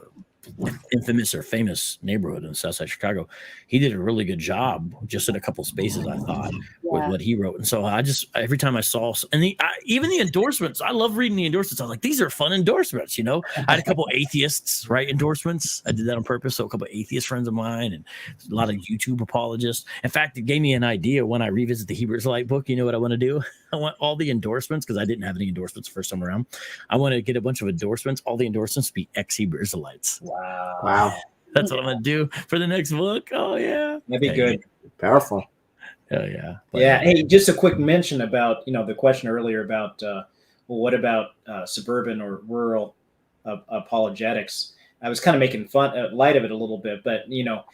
infamous or famous neighborhood in the south side of Chicago. He did a really good job just in a couple spaces, I thought, with what he wrote. And so I just, every time I saw, and even the endorsements, I love reading the endorsements. I was like, these are fun endorsements, you know. I had a couple atheists write endorsements. I did that on purpose. So a couple atheist friends of mine and a lot of YouTube apologists. In fact, it gave me an idea when I revisit the Hebrew Israelite book. You know what I want to do? I want all the endorsements, because I didn't have any endorsements the first time around. I want to get a bunch of endorsements. All the endorsements be ex-Hebrew Israelites. Wow. That's what I'm going to do for the next book. Oh, yeah. That'd be good. Powerful. Oh, yeah. Yeah. Hey, just a quick mention about, you know, the question earlier about, well, what about suburban or rural apologetics? I was kind of making light of it a little bit, but, you know,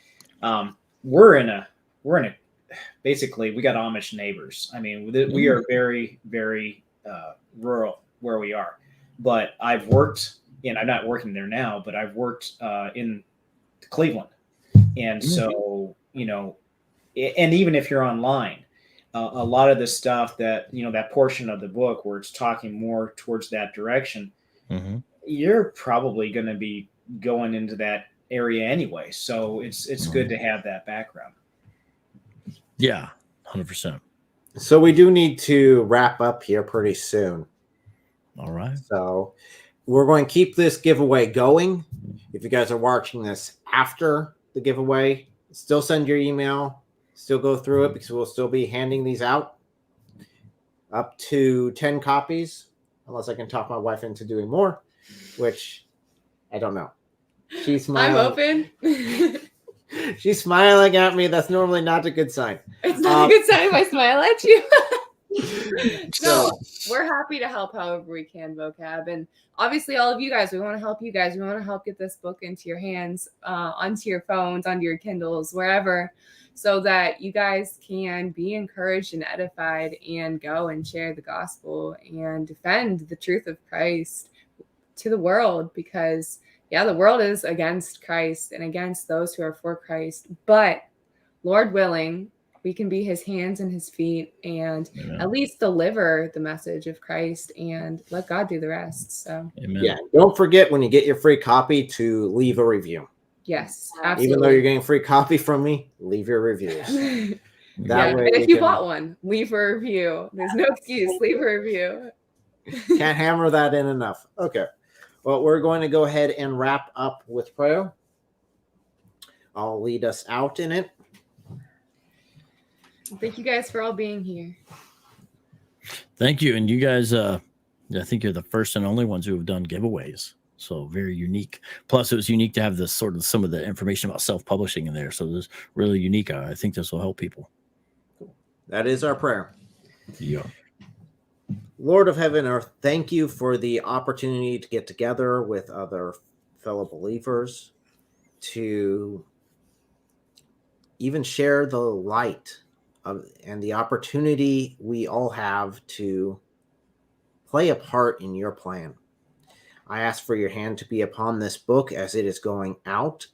we're in a basically, we got Amish neighbors. I mean, we are very, very rural where we are. But I've worked, and I'm not working there now, but I've worked in Cleveland. And so, you know, and even if you're online, a lot of the stuff that, you know, that portion of the book where it's talking more towards that direction, you're probably going to be going into that area anyway. So it's good to have that background. Yeah, 100%. So we do need to wrap up here pretty soon. All right. So we're going to keep this giveaway going. If you guys are watching this after the giveaway, still send your email, still go through it, because we'll still be handing these out. Up to 10 copies, unless I can talk my wife into doing more, which I don't know. She's smiling. I'm open. She's smiling at me. That's normally not a good sign. It's not a good sign if I smile at you. So we're happy to help however we can, Vocab. And obviously all of you guys, we want to help you guys. We want to help get this book into your hands, onto your phones, onto your Kindles, wherever, so that you guys can be encouraged and edified and go and share the gospel and defend the truth of Christ to the world. Because yeah, the world is against Christ and against those who are for Christ, but Lord willing, we can be his hands and his feet and at least deliver the message of Christ and let God do the rest. So yeah, don't forget when you get your free copy to leave a review. Yes, absolutely. Even though you're getting free copy from me, leave your reviews. That way, and if you bought one, leave a review. There's no excuse. Leave a review. Can't hammer that in enough. Okay. Well, we're going to go ahead and wrap up with prayer. I'll lead us out in it. Thank you guys for all being here. Thank you. And you guys, I think you're the first and only ones who have done giveaways. So very unique. Plus, it was unique to have this sort of some of the information about self-publishing in there. So this is really unique. I think this will help people. That is our prayer. Yeah. Lord of heaven and earth, thank you for the opportunity to get together with other fellow believers to even share the light of, and the opportunity we all have to play a part in your plan. I ask for your hand to be upon this book as it is going out.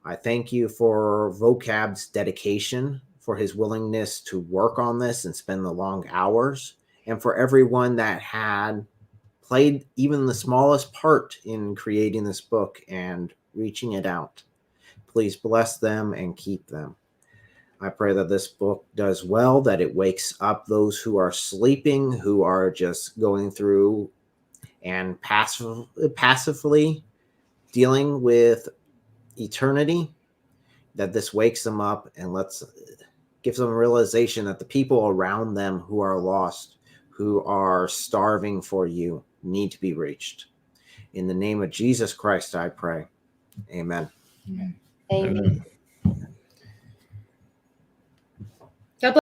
I thank you for Vocab's dedication, for his willingness to work on this and spend the long hours, and for everyone that had played even the smallest part in creating this book and reaching it out. Please bless them and keep them. I pray that this book does well, that it wakes up those who are sleeping, who are just going through and passively dealing with eternity, that this wakes them up and gives them a realization that the people around them who are lost, who are starving for you, need to be reached. In the name of Jesus Christ, I pray. Amen. Amen.